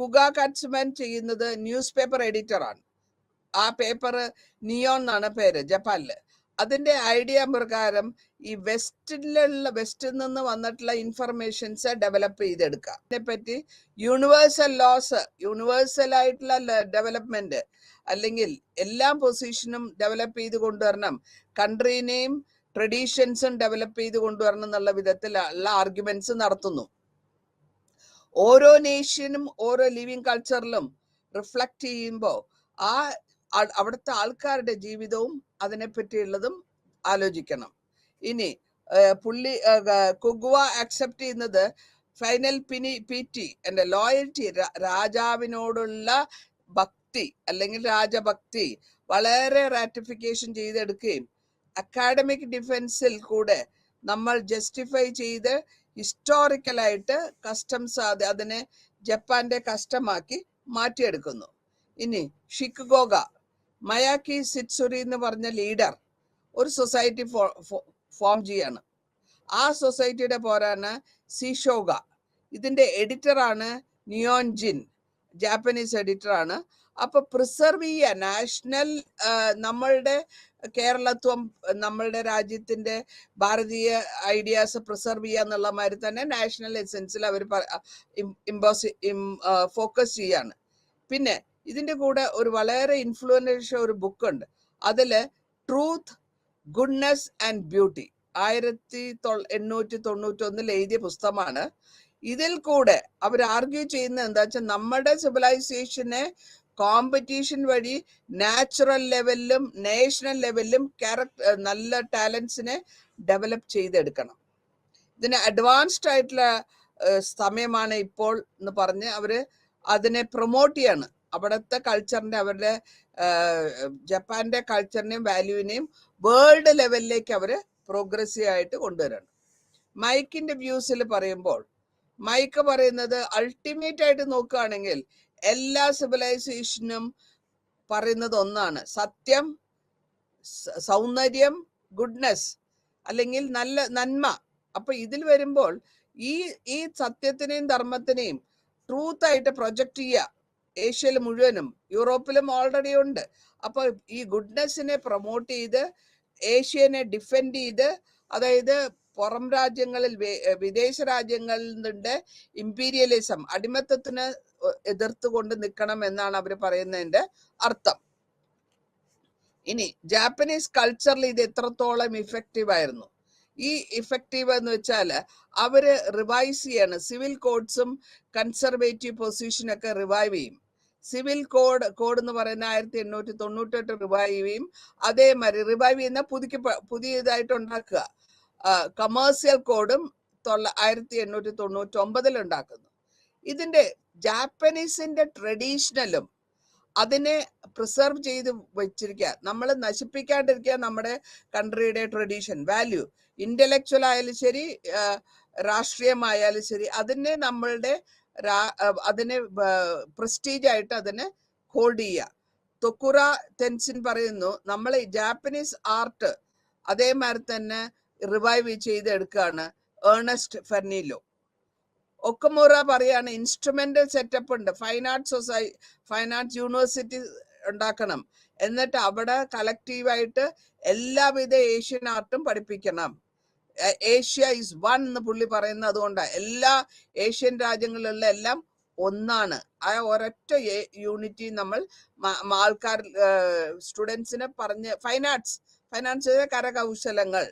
കുഗ കട്സ്മാൻ ചെയ്യുന്നത് ന്യൂസ് പേപ്പർ എഡിറ്ററാണ്. ആ പേപ്പർ നിയോൺ എന്നാണ് പേര്, ജപ്പാനില്. അതിന്റെ ഐഡിയ പ്രകാരം ഈ വെസ്റ്റിൽ നിന്ന് വന്നിട്ടുള്ള ഇൻഫർമേഷൻസ് ഡെവലപ്പ് ചെയ്തെടുക്കുക. അതിനെപ്പറ്റി യൂണിവേഴ്സൽ ലോസ്, യൂണിവേഴ്സൽ ആയിട്ടുള്ള ഡെവലപ്മെന്റ്, അല്ലെങ്കിൽ എല്ലാ പൊസിഷനും ഡെവലപ്പ് ചെയ്ത് കൊണ്ടുവരണം, കൺട്രീനെയും ട്രഡീഷൻസും ഡെവലപ്പ് ചെയ്ത് കൊണ്ടുവരണം എന്നുള്ള വിധത്തിലുള്ള ആർഗ്യുമെന്റ്സ് നടത്തുന്നു. ഓരോ നേഷനും ഓരോ ലിവിങ് കൾച്ചറിലും റിഫ്ലക്ട് ചെയ്യുമ്പോൾ അവിടുത്തെ ആൾക്കാരുടെ ജീവിതവും അതിനെപ്പറ്റിയുള്ളതും ആലോചിക്കണം. ഇനി കുഗ്വ അക്സെപ്റ്റ് ചെയ്യുന്നത് ഫൈനൽ പിറ്റി എന്റെ ലോയൽറ്റി, രാജാവിനോടുള്ള ഭക്തി അല്ലെങ്കിൽ രാജഭക്തി വളരെ റാറ്റിഫിക്കേഷൻ ചെയ്തെടുക്കുകയും അക്കാഡമിക് ഡിഫൻസിൽ കൂടെ നമ്മൾ ജസ്റ്റിഫൈ ചെയ്ത് ഹിസ്റ്റോറിക്കലായിട്ട് കസ്റ്റംസ് അതിനെ ജപ്പാന്റെ കസ്റ്റമാക്കി മാറ്റിയെടുക്കുന്നു. ഇനി ഷിക്കുഗോഗ മയാക്കി സിറ്റ്സുരി എന്ന് പറഞ്ഞ ലീഡർ ഒരു സൊസൈറ്റി ഫോം ചെയ്യാണ്. ആ സൊസൈറ്റിയുടെ പോരാണ് സിഷോഗ. ഇതിന്റെ എഡിറ്ററാണ് നിയോൺ ജിൻ, ജാപ്പനീസ് എഡിറ്ററാണ്. അപ്പൊ പ്രിസർവ് ചെയ്യുക നാഷണൽ നമ്മളുടെ കേരളത്വം, നമ്മളുടെ രാജ്യത്തിന്റെ ഭാരതീയ ഐഡിയാസ് പ്രിസർവ് ചെയ്യുക എന്നുള്ള മാതിരി തന്നെ നാഷണൽ എസെൻസിൽ അവർ ഫോക്കസ് ചെയ്യാണ്. പിന്നെ ഇതിന്റെ കൂടെ ഒരു വളരെ ഇൻഫ്ലുവൻഷ്യൽ ഒരു ബുക്ക് ഉണ്ട്, അതില് ട്രൂത്ത്, ഗുഡ്നെസ് ആൻഡ് ബ്യൂട്ടി 1891 എഴുതിയ പുസ്തകമാണ്. ഇതിൽ കൂടെ അവർ ആർഗ്യൂ ചെയ്യുന്നത് എന്താ വെച്ചാൽ നമ്മുടെ സിവിലൈസേഷനെ കോമ്പറ്റീഷൻ വഴി നാച്ചുറൽ ലെവലിലും നാഷണൽ ലെവലിലും നല്ല ടാലൻസിനെ ഡെവലപ്പ് ചെയ്തെടുക്കണം. ഇതിന് അഡ്വാൻസ്ഡ് ആയിട്ടുള്ള സമയമാണ് ഇപ്പോൾ എന്ന് പറഞ്ഞ് അവര് അതിനെ പ്രൊമോട്ട് ചെയ്യാണ്. അവിടുത്തെ കൾച്ചറിന്റെ, അവരുടെ ജപ്പാന്റെ കൾച്ചറിനെയും വാല്യൂവിനെയും വേൾഡ് ലെവലിലേക്ക് അവര് പ്രോഗ്രസീവ് ആയിട്ട് കൊണ്ടുവരണം. മൈക്കിന്റെ വ്യൂസിൽ പറയുമ്പോൾ മൈക്ക് പറയുന്നത് അൾട്ടിമേറ്റ് ആയിട്ട് നോക്കുകയാണെങ്കിൽ എല്ലാ സിവിലൈസേഷനും പറയുന്നത് ഒന്നാണ്, സത്യം, സൗന്ദര്യം, ഗുഡ്നെസ് അല്ലെങ്കിൽ നല്ല നന്മ. അപ്പൊ ഇതിൽ വരുമ്പോൾ ഈ സത്യത്തിനെയും ധർമ്മത്തിനെയും ട്രൂത്ത് ആയിട്ട് പ്രൊജക്ട് ചെയ്യുക ഏഷ്യയിൽ മുഴുവനും, യൂറോപ്പിലും ഓൾറെഡി ഉണ്ട്. അപ്പൊ ഈ ഗുഡ്നെസ്സിനെ പ്രൊമോട്ട് ചെയ്ത് ഏഷ്യനെ ഡിഫെൻഡ് ചെയ്ത്, അതായത് പുറം രാജ്യങ്ങളിൽ, വിദേശ രാജ്യങ്ങളിൽ നിന്നുണ്ട് ഇമ്പീരിയലിസം, അടിമത്തത്തിന് എതിർത്തുകൊണ്ട് നിൽക്കണം എന്നാണ് അവർ പറയുന്നതിന്റെ അർത്ഥം. ഇനി ജാപ്പനീസ് കൾച്ചറിൽ ഇത് എത്രത്തോളം ഇഫക്റ്റീവ് ആയിരുന്നു? ഈ ഇഫക്റ്റീവ് എന്ന് വെച്ചാൽ അവര് റിവൈസ് ചെയ്യാണ്. സിവിൽ കോഡ്സും കൺസർവേറ്റീവ് പൊസിഷനൊക്കെ റിവൈവ് ചെയ്യും. സിവിൽ കോഡ് എന്ന് പറയുന്ന 1898 റിവൈവ് ചെയ്യും. അതേമാതിരി റിവൈവ് ചെയ്യുന്ന പുതിയതായിട്ട് ഉണ്ടാക്കുക. കമേഴ്സ്യൽ കോഡും 1899 ഉണ്ടാക്കുന്നു. ഇതിന്റെ ജാപ്പനീസിന്റെ ട്രഡീഷണലും അതിനെ പ്രിസർവ് ചെയ്ത് വെച്ചിരിക്കുക, നമ്മൾ നശിപ്പിക്കാണ്ടിരിക്കുക. നമ്മുടെ കൺട്രിയുടെ ട്രഡീഷൻ, വാല്യൂ, ഇന്റലക്ച്വൽ ആയാലും ശരി, രാഷ്ട്രീയമായാലും ശരി, അതിനെ പ്രസ്റ്റീജ് ആയിട്ട് അതിനെ ഹോൾഡ് ചെയ്യുക. തൊക്കുറ തെൻസിൻ പറയുന്നു, നമ്മൾ ജാപ്പനീസ് ആർട്ട് അതേമാതിരി തന്നെ റിവൈവ് ചെയ്തെടുക്കുകയാണ്. ഏർണസ്റ്റ് ഫെർണിലോ. ഒക്കമൂറ പറയാണ് ഇൻസ്ട്രുമെന്റൽ സെറ്റപ്പ് ഉണ്ട്, ഫൈൻ ആർട്സ് യൂണിവേഴ്സിറ്റി ഉണ്ടാക്കണം, എന്നിട്ട് അവിടെ കളക്റ്റീവായിട്ട് എല്ലാവിധ ഏഷ്യൻ ആർട്ടും പഠിപ്പിക്കണം. ഏഷ്യ ഈസ് വൺ എന്ന് പുള്ളി പറയുന്നത് അതുകൊണ്ടാണ്. എല്ലാ ഏഷ്യൻ രാജ്യങ്ങളിലുള്ള എല്ലാം ഒന്നാണ്. ആ ഒരൊറ്റ യൂണിറ്റി നമ്മൾ ആൾക്കാർ സ്റ്റുഡൻസിനെ പറഞ്ഞ് ഫൈൻ ആർട്സ് കരകൗശലങ്ങൾ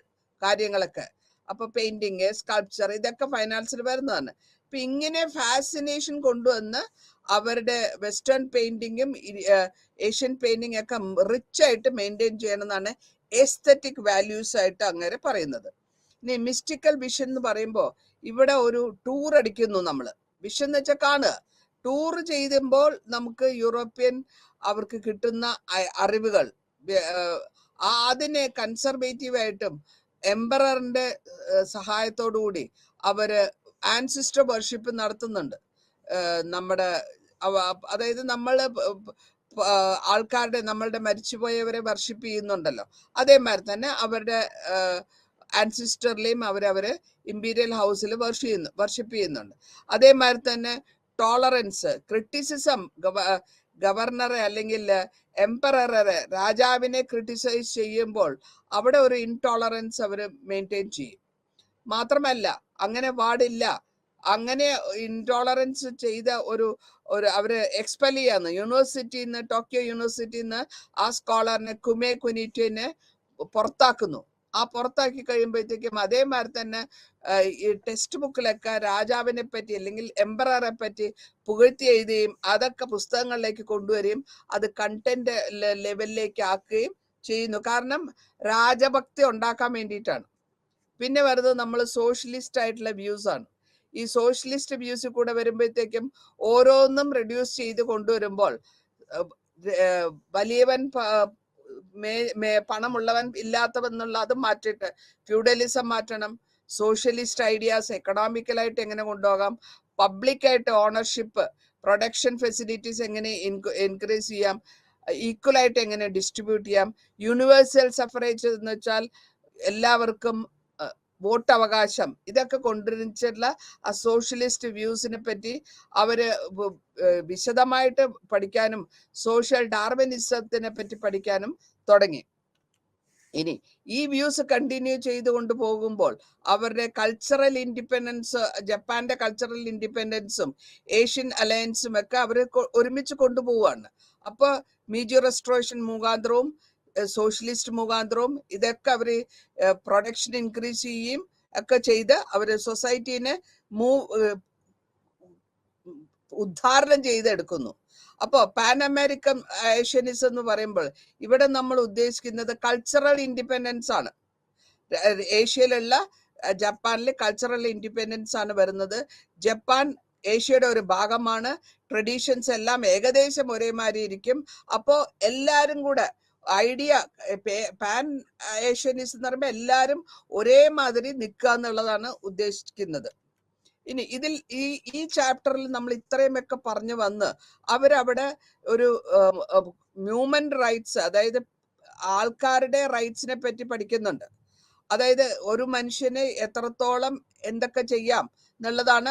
കാര്യങ്ങളൊക്കെ, അപ്പൊ പെയിന്റിങ്, സ്കൾപ്ചർ, ഇതൊക്കെ ഫൈനാൻസിൽ വരുന്നതാണ്. അപ്പൊ ഇങ്ങനെ ഫാസിനേഷൻ കൊണ്ടുവന്ന് അവരുടെ വെസ്റ്റേൺ പെയിന്റിങ്ങും ഏഷ്യൻ പെയിന്റിങ് ഒക്കെ റിച്ച് ആയിട്ട് മെയിൻറ്റെയിൻ ചെയ്യണമെന്നാണ് എസ്തറ്റിക് വാല്യൂസ് ആയിട്ട് അങ്ങനെ പറയുന്നത്. ഇനി മിസ്റ്റിക്കൽ വിഷൻ എന്ന് പറയുമ്പോൾ ഇവിടെ ഒരു ടൂർ അടിക്കുന്നു നമ്മള്. വിഷൻ എന്ന് വെച്ചാൽ കാണുക. ടൂർ ചെയ്യുമ്പോൾ നമുക്ക് യൂറോപ്യൻ അവർക്ക് കിട്ടുന്ന അറിവുകൾ അതിനെ കൺസർവേറ്റീവ് ആയിട്ടും എംപററിന്റെ സഹായത്തോടു കൂടി അവര് ആൻസിസ്റ്റർ വർഷിപ്പ് നടത്തുന്നുണ്ട്. നമ്മുടെ അതായത് നമ്മള് ആൾക്കാരുടെ, നമ്മളുടെ മരിച്ചുപോയവരെ വർഷിപ്പ് ചെയ്യുന്നുണ്ടല്ലോ, അതേമാതിരി തന്നെ അവരുടെ ആൻസിസ്റ്ററിലെയും അവരവര് ഇമ്പീരിയൽ ഹൗസിൽ വർഷിപ്പ് ചെയ്യുന്നുണ്ട്. അതേമാതിരി തന്നെ ടോളറൻസ്, ക്രിറ്റിസിസം, ഗവർണറെ അല്ലെങ്കിൽ എംപററെ, രാജാവിനെ ക്രിട്ടിസൈസ് ചെയ്യുമ്പോൾ അവിടെ ഒരു ഇൻടോളറൻസ് അവർ മെയിൻറ്റെയിൻ ചെയ്യും. മാത്രമല്ല അങ്ങനെ പാടില്ല, അങ്ങനെ ഇൻടോളറൻസ് ചെയ്ത ഒരു അവര് എക്സ്പെൽ ചെയ്യാന്ന് യൂണിവേഴ്സിറ്റിന്ന്, ടോക്കിയോ യൂണിവേഴ്സിറ്റിന്ന് ആ സ്കോളറിനെ കുമേ കുനിറ്റിനെ പുറത്താക്കുന്നു. ആ പുറത്താക്കി കഴിയുമ്പോഴത്തേക്കും അതേമാതിരി തന്നെ ഈ ടെക്സ്റ്റ് ബുക്കിലൊക്കെ രാജാവിനെ പറ്റി അല്ലെങ്കിൽ എംപററെ പറ്റി പുകഴ്ത്തി എഴുതുകയും അതൊക്കെ പുസ്തകങ്ങളിലേക്ക് കൊണ്ടുവരികയും അത് കണ്ടന്റ് ലെവലിലേക്ക് ആക്കുകയും ചെയ്യുന്നു. കാരണം രാജഭക്തി ഉണ്ടാക്കാൻ വേണ്ടിയിട്ടാണ്. പിന്നെ വരുന്നത് നമ്മൾ സോഷ്യലിസ്റ്റ് ആയിട്ടുള്ള വ്യൂസ് ആണ്. ഈ സോഷ്യലിസ്റ്റ് വ്യൂസിൽ കൂടെ വരുമ്പോഴത്തേക്കും ഓരോന്നും റെഡ്യൂസ് ചെയ്ത് കൊണ്ടുവരുമ്പോൾ വലിയവൻ പണമുള്ളവൻ ഇല്ലാത്തവൻ എന്നുള്ള അത് മാറ്റിയിട്ട് ഫ്യൂഡലിസം മാറ്റണം, സോഷ്യലിസ്റ്റ് ഐഡിയാസ് എക്കണോമിക്കലായിട്ട് എങ്ങനെ കൊണ്ടുപോകാം, പബ്ലിക്കായിട്ട് ഓണർഷിപ്പ്, പ്രൊഡക്ഷൻ ഫെസിലിറ്റീസ് എങ്ങനെ എൻകറേജ് ചെയ്യാം, ഈക്വൽ ആയിട്ട് എങ്ങനെ ഡിസ്ട്രിബ്യൂട്ട് ചെയ്യാം, യൂണിവേഴ്സൽ സഫറേജ് എന്ന് വെച്ചാൽ എല്ലാവർക്കും വോട്ടവകാശം, ഇതൊക്കെ കൊണ്ടുവരിച്ചിട്ടുള്ള ആ സോഷ്യലിസ്റ്റ് വ്യൂസിനെ പറ്റി അവര് വിശദമായിട്ട് പഠിക്കാനും സോഷ്യൽ ഡാർവിനിസത്തിനെ പറ്റി പഠിക്കാനും തുടങ്ങി. ഇനി ഈ വ്യൂസ് കണ്ടിന്യൂ ചെയ്ത് കൊണ്ടുപോകുമ്പോൾ അവരുടെ കൾച്ചറൽ ഇൻഡിപെൻഡൻസ്, ജപ്പാന്റെ കൾച്ചറൽ ഇൻഡിപെൻഡൻസും ഏഷ്യൻ അലയൻസും ഒക്കെ അവർ ഒരുമിച്ച് കൊണ്ടുപോവാണ്. അപ്പൊ മീജി റെസ്റ്റോറേഷൻ മുഖാന്തരവും സോഷ്യലിസ്റ്റ് മുഖാന്തരവും ഇതൊക്കെ അവര് പ്രൊഡക്ഷൻ ഇൻക്രീസ് ചെയ്യുകയും ഒക്കെ ചെയ്ത് അവര് സൊസൈറ്റീനെ ഉദ്ധാരണം ചെയ്തെടുക്കുന്നു. അപ്പോ പാൻ അമേരിക്കൻ ഏഷ്യനിസം എന്ന് പറയുമ്പോൾ ഇവിടെ നമ്മൾ ഉദ്ദേശിക്കുന്നത് കൾച്ചറൽ ഇൻഡിപെൻഡൻസ് ആണ്. ഏഷ്യയിലുള്ള ജപ്പാനിലെ കൾച്ചറൽ ഇൻഡിപെൻഡൻസ് ആണ് വരുന്നത്. ജപ്പാൻ ഏഷ്യയുടെ ഒരു ഭാഗമാണ്. ട്രഡീഷൻസ് എല്ലാം ഏകദേശം ഒരേമാതിരി ഇരിക്കും. അപ്പോ എല്ലാരും കൂടെ ഐഡിയ പാൻ ഏഷ്യനിസം എന്ന് പറയുമ്പോൾ എല്ലാരും ഒരേമാതിരി നിൽക്കുക എന്നുള്ളതാണ് ഉദ്ദേശിക്കുന്നത്. ഇനി ഇതിൽ ഈ ചാപ്റ്ററിൽ നമ്മൾ ഇത്രയുമൊക്കെ പറഞ്ഞു വന്ന് അവരവിടെ ഒരു ഹ്യൂമൻ റൈറ്റ്സ്, അതായത് ആൾക്കാരുടെ റൈറ്റ്സിനെ പറ്റി പഠിക്കുന്നുണ്ട്. അതായത് ഒരു മനുഷ്യന് എത്രത്തോളം എന്തൊക്കെ ചെയ്യാം എന്നുള്ളതാണ്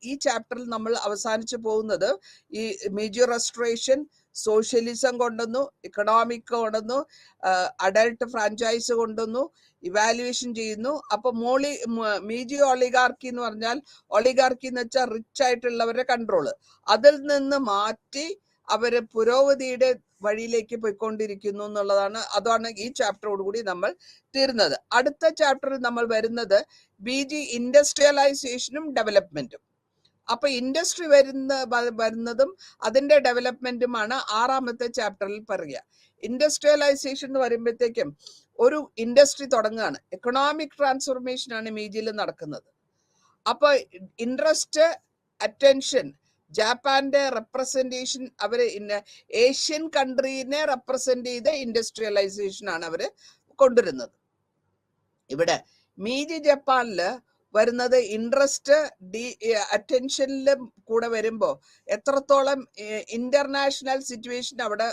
ഈ ചാപ്റ്ററിൽ നമ്മൾ അവസാനിച്ചു പോകുന്നത്. ഈ മീജി റെസ്റ്റോറേഷൻ സോഷ്യലിസം കൊണ്ടുവന്നു, ഇക്കണോമിക് കൊണ്ടുവന്നു, അഡൾട്ട് ഫ്രാഞ്ചൈസ് കൊണ്ടുവന്നു, ഇവാലുവേഷൻ ചെയ്യുന്നു. അപ്പൊ മീജി ഒളിഗാർക്കി എന്ന് പറഞ്ഞാൽ, ഒളിഗാർക്കി എന്ന് വെച്ചാൽ റിച്ച് ആയിട്ടുള്ളവരുടെ കൺട്രോള്, അതിൽ നിന്ന് മാറ്റി അവര് പുരോഗതിയുടെ വഴിയിലേക്ക് പോയിക്കൊണ്ടിരിക്കുന്നു എന്നുള്ളതാണ്. അതാണ് ഈ ചാപ്റ്ററോട് കൂടി നമ്മൾ തീർന്നത്. അടുത്ത ചാപ്റ്ററിൽ നമ്മൾ വരുന്നത് ബിജി ഇൻഡസ്ട്രിയലൈസേഷനും ഡെവലപ്മെന്റും. അപ്പൊ ഇൻഡസ്ട്രി വരുന്നതും അതിന്റെ ഡെവലപ്മെന്റുമാണ് ആറാമത്തെ ചാപ്റ്ററിൽ പറയുക. ഇൻഡസ്ട്രിയലൈസേഷൻ എന്ന് പറയുമ്പോഴത്തേക്കും ഒരു ഇൻഡസ്ട്രി തുടങ്ങുകയാണ്. എക്കണോമിക് ട്രാൻസ്ഫോർമേഷൻ ആണ് മീജിയിൽ നടക്കുന്നത്. അപ്പൊ ഇൻട്രസ്റ്റ്, അറ്റൻഷൻ, ജപ്പാന്റെ റെപ്രസെന്റേഷൻ, അവര് ഏഷ്യൻ കൺട്രീനെ റെപ്രസെന്റ് ചെയ്ത ഇൻഡസ്ട്രിയലൈസേഷൻ ആണ് അവര് കൊണ്ടുവരുന്നത്. ഇവിടെ മീജി ജപ്പാനില് വരുന്നത് ഇൻട്രസ്റ്റ്, അറ്റൻഷനിലും കൂടെ വരുമ്പോൾ എത്രത്തോളം ഇന്റർനാഷണൽ സിറ്റുവേഷൻ അവിടെ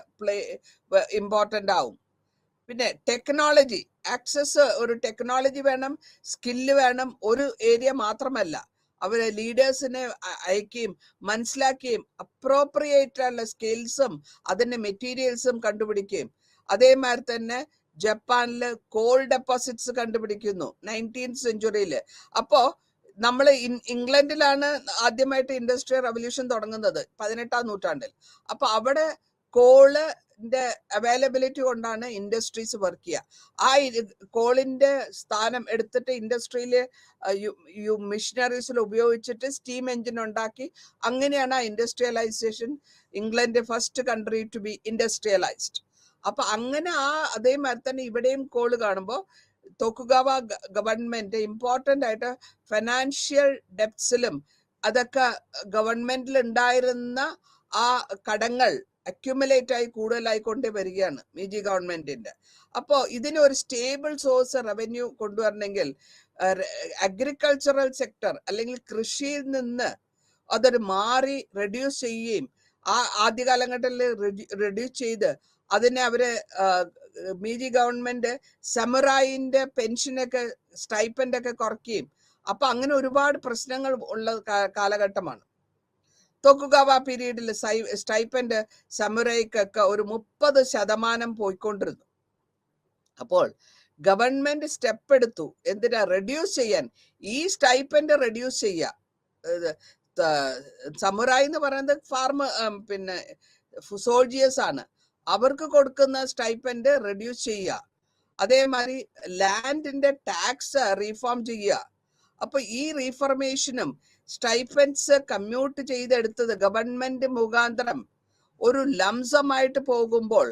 ഇമ്പോർട്ടൻ്റ് ആവും. പിന്നെ ടെക്നോളജി, ആക്സസ്, ഒരു ടെക്നോളജി വേണം, സ്കില്ല് വേണം. ഒരു ഏരിയ മാത്രമല്ല, അവരെ ലീഡേഴ്സിനെ അയക്കുകയും മനസ്സിലാക്കുകയും അപ്രോപ്രിയേറ്റ് ആയിട്ടുള്ള സ്കിൽസും അതിന്റെ മെറ്റീരിയൽസും കണ്ടുപിടിക്കുകയും. അതേമാതിരി തന്നെ ജപ്പാനില് കോൾ ഡെപ്പോസിറ്റ്സ് കണ്ടുപിടിക്കുന്നു 19th സെഞ്ചുറിയില്. അപ്പോ നമ്മൾ ഇംഗ്ലണ്ടിലാണ് ആദ്യമായിട്ട് ഇൻഡസ്ട്രിയൽ റവല്യൂഷൻ തുടങ്ങുന്നത് 18ാം നൂറ്റാണ്ടിൽ. അപ്പൊ അവിടെ കോളിന്റെ അവൈലബിലിറ്റി കൊണ്ടാണ് ഇൻഡസ്ട്രീസ് വർക്ക് ചെയ്യുക. ആ കോളിന്റെ സ്ഥാനം എടുത്തിട്ട് ഇൻഡസ്ട്രിയില് മിഷനറീസിൽ ഉപയോഗിച്ചിട്ട് സ്റ്റീം എഞ്ചിൻ ഉണ്ടാക്കി. അങ്ങനെയാണ് ആ industrialisation, England first country to be industrialised. അപ്പൊ അങ്ങനെ അതേമാതിരി തന്നെ ഇവിടെയും കോള് കാണുമ്പോൾ തോക്കുഗാവ ഗവൺമെന്റ് ഇമ്പോർട്ടൻ്റ് ആയിട്ട് ഫിനാൻഷ്യൽ ഡെപ്സിലും അതൊക്കെ ഗവൺമെന്റിൽ ഉണ്ടായിരുന്ന ആ കടങ്ങൾ അക്യുമുലേറ്റ് ആയി കൂടുതലായിക്കൊണ്ടേ വരികയാണ് മീജി ഗവൺമെന്റിന്റെ. അപ്പോൾ ഇതിന് ഒരു സ്റ്റേബിൾ സോഴ്സ് റവന്യൂ കൊണ്ടുവരണമെങ്കിൽ അഗ്രികൾച്ചറൽ സെക്ടർ അല്ലെങ്കിൽ കൃഷിയിൽ നിന്ന് അതൊരു മാറി റെഡ്യൂസ് ചെയ്യുകയും ആദ്യകാലഘട്ടത്തിൽ റെഡ്യൂസ് ചെയ്ത് അതിനെ അവര് മീജി ഗവൺമെന്റ് സമുറായിന്റെ പെൻഷനൊക്കെ സ്റ്റൈപ്പൻഡ് ഒക്കെ കുറയ്ക്കുകയും. അപ്പൊ അങ്ങനെ ഒരുപാട് പ്രശ്നങ്ങൾ ഉള്ള കാലഘട്ടമാണ്. തോക്കുഗാവ പീരീഡിൽ സ്റ്റൈപ്പൻഡ് സമുറായിക്കൊക്കെ ഒരു 30% പോയിക്കൊണ്ടിരുന്നു. അപ്പോൾ ഗവൺമെന്റ് സ്റ്റെപ്പ് എടുത്തു. എന്തിനാ? റെഡ്യൂസ് ചെയ്യാൻ. ഈ സ്റ്റൈപ്പൻഡ് റെഡ്യൂസ് ചെയ്യുക. സമുറായി എന്ന് പറയുന്നത് പിന്നെ സോൾജിയേഴ്സ് ആണ്. അവർക്ക് കൊടുക്കുന്ന സ്റ്റൈപ്പൻഡ് റെഡ്യൂസ് ചെയ്യുക. അതേമാതിരി ലാൻഡിന്റെ ടാക്സ് റീഫോം ചെയ്യുക. അപ്പൊ ഈ റീഫോർമേഷനും സ്റ്റൈപ്പൻഡ്സ് കമ്മ്യൂട്ട് ചെയ്തെടുത്തത് ഗവൺമെന്റ് മുഖാന്തരം ഒരു ലംസമായിട്ട് പോകുമ്പോൾ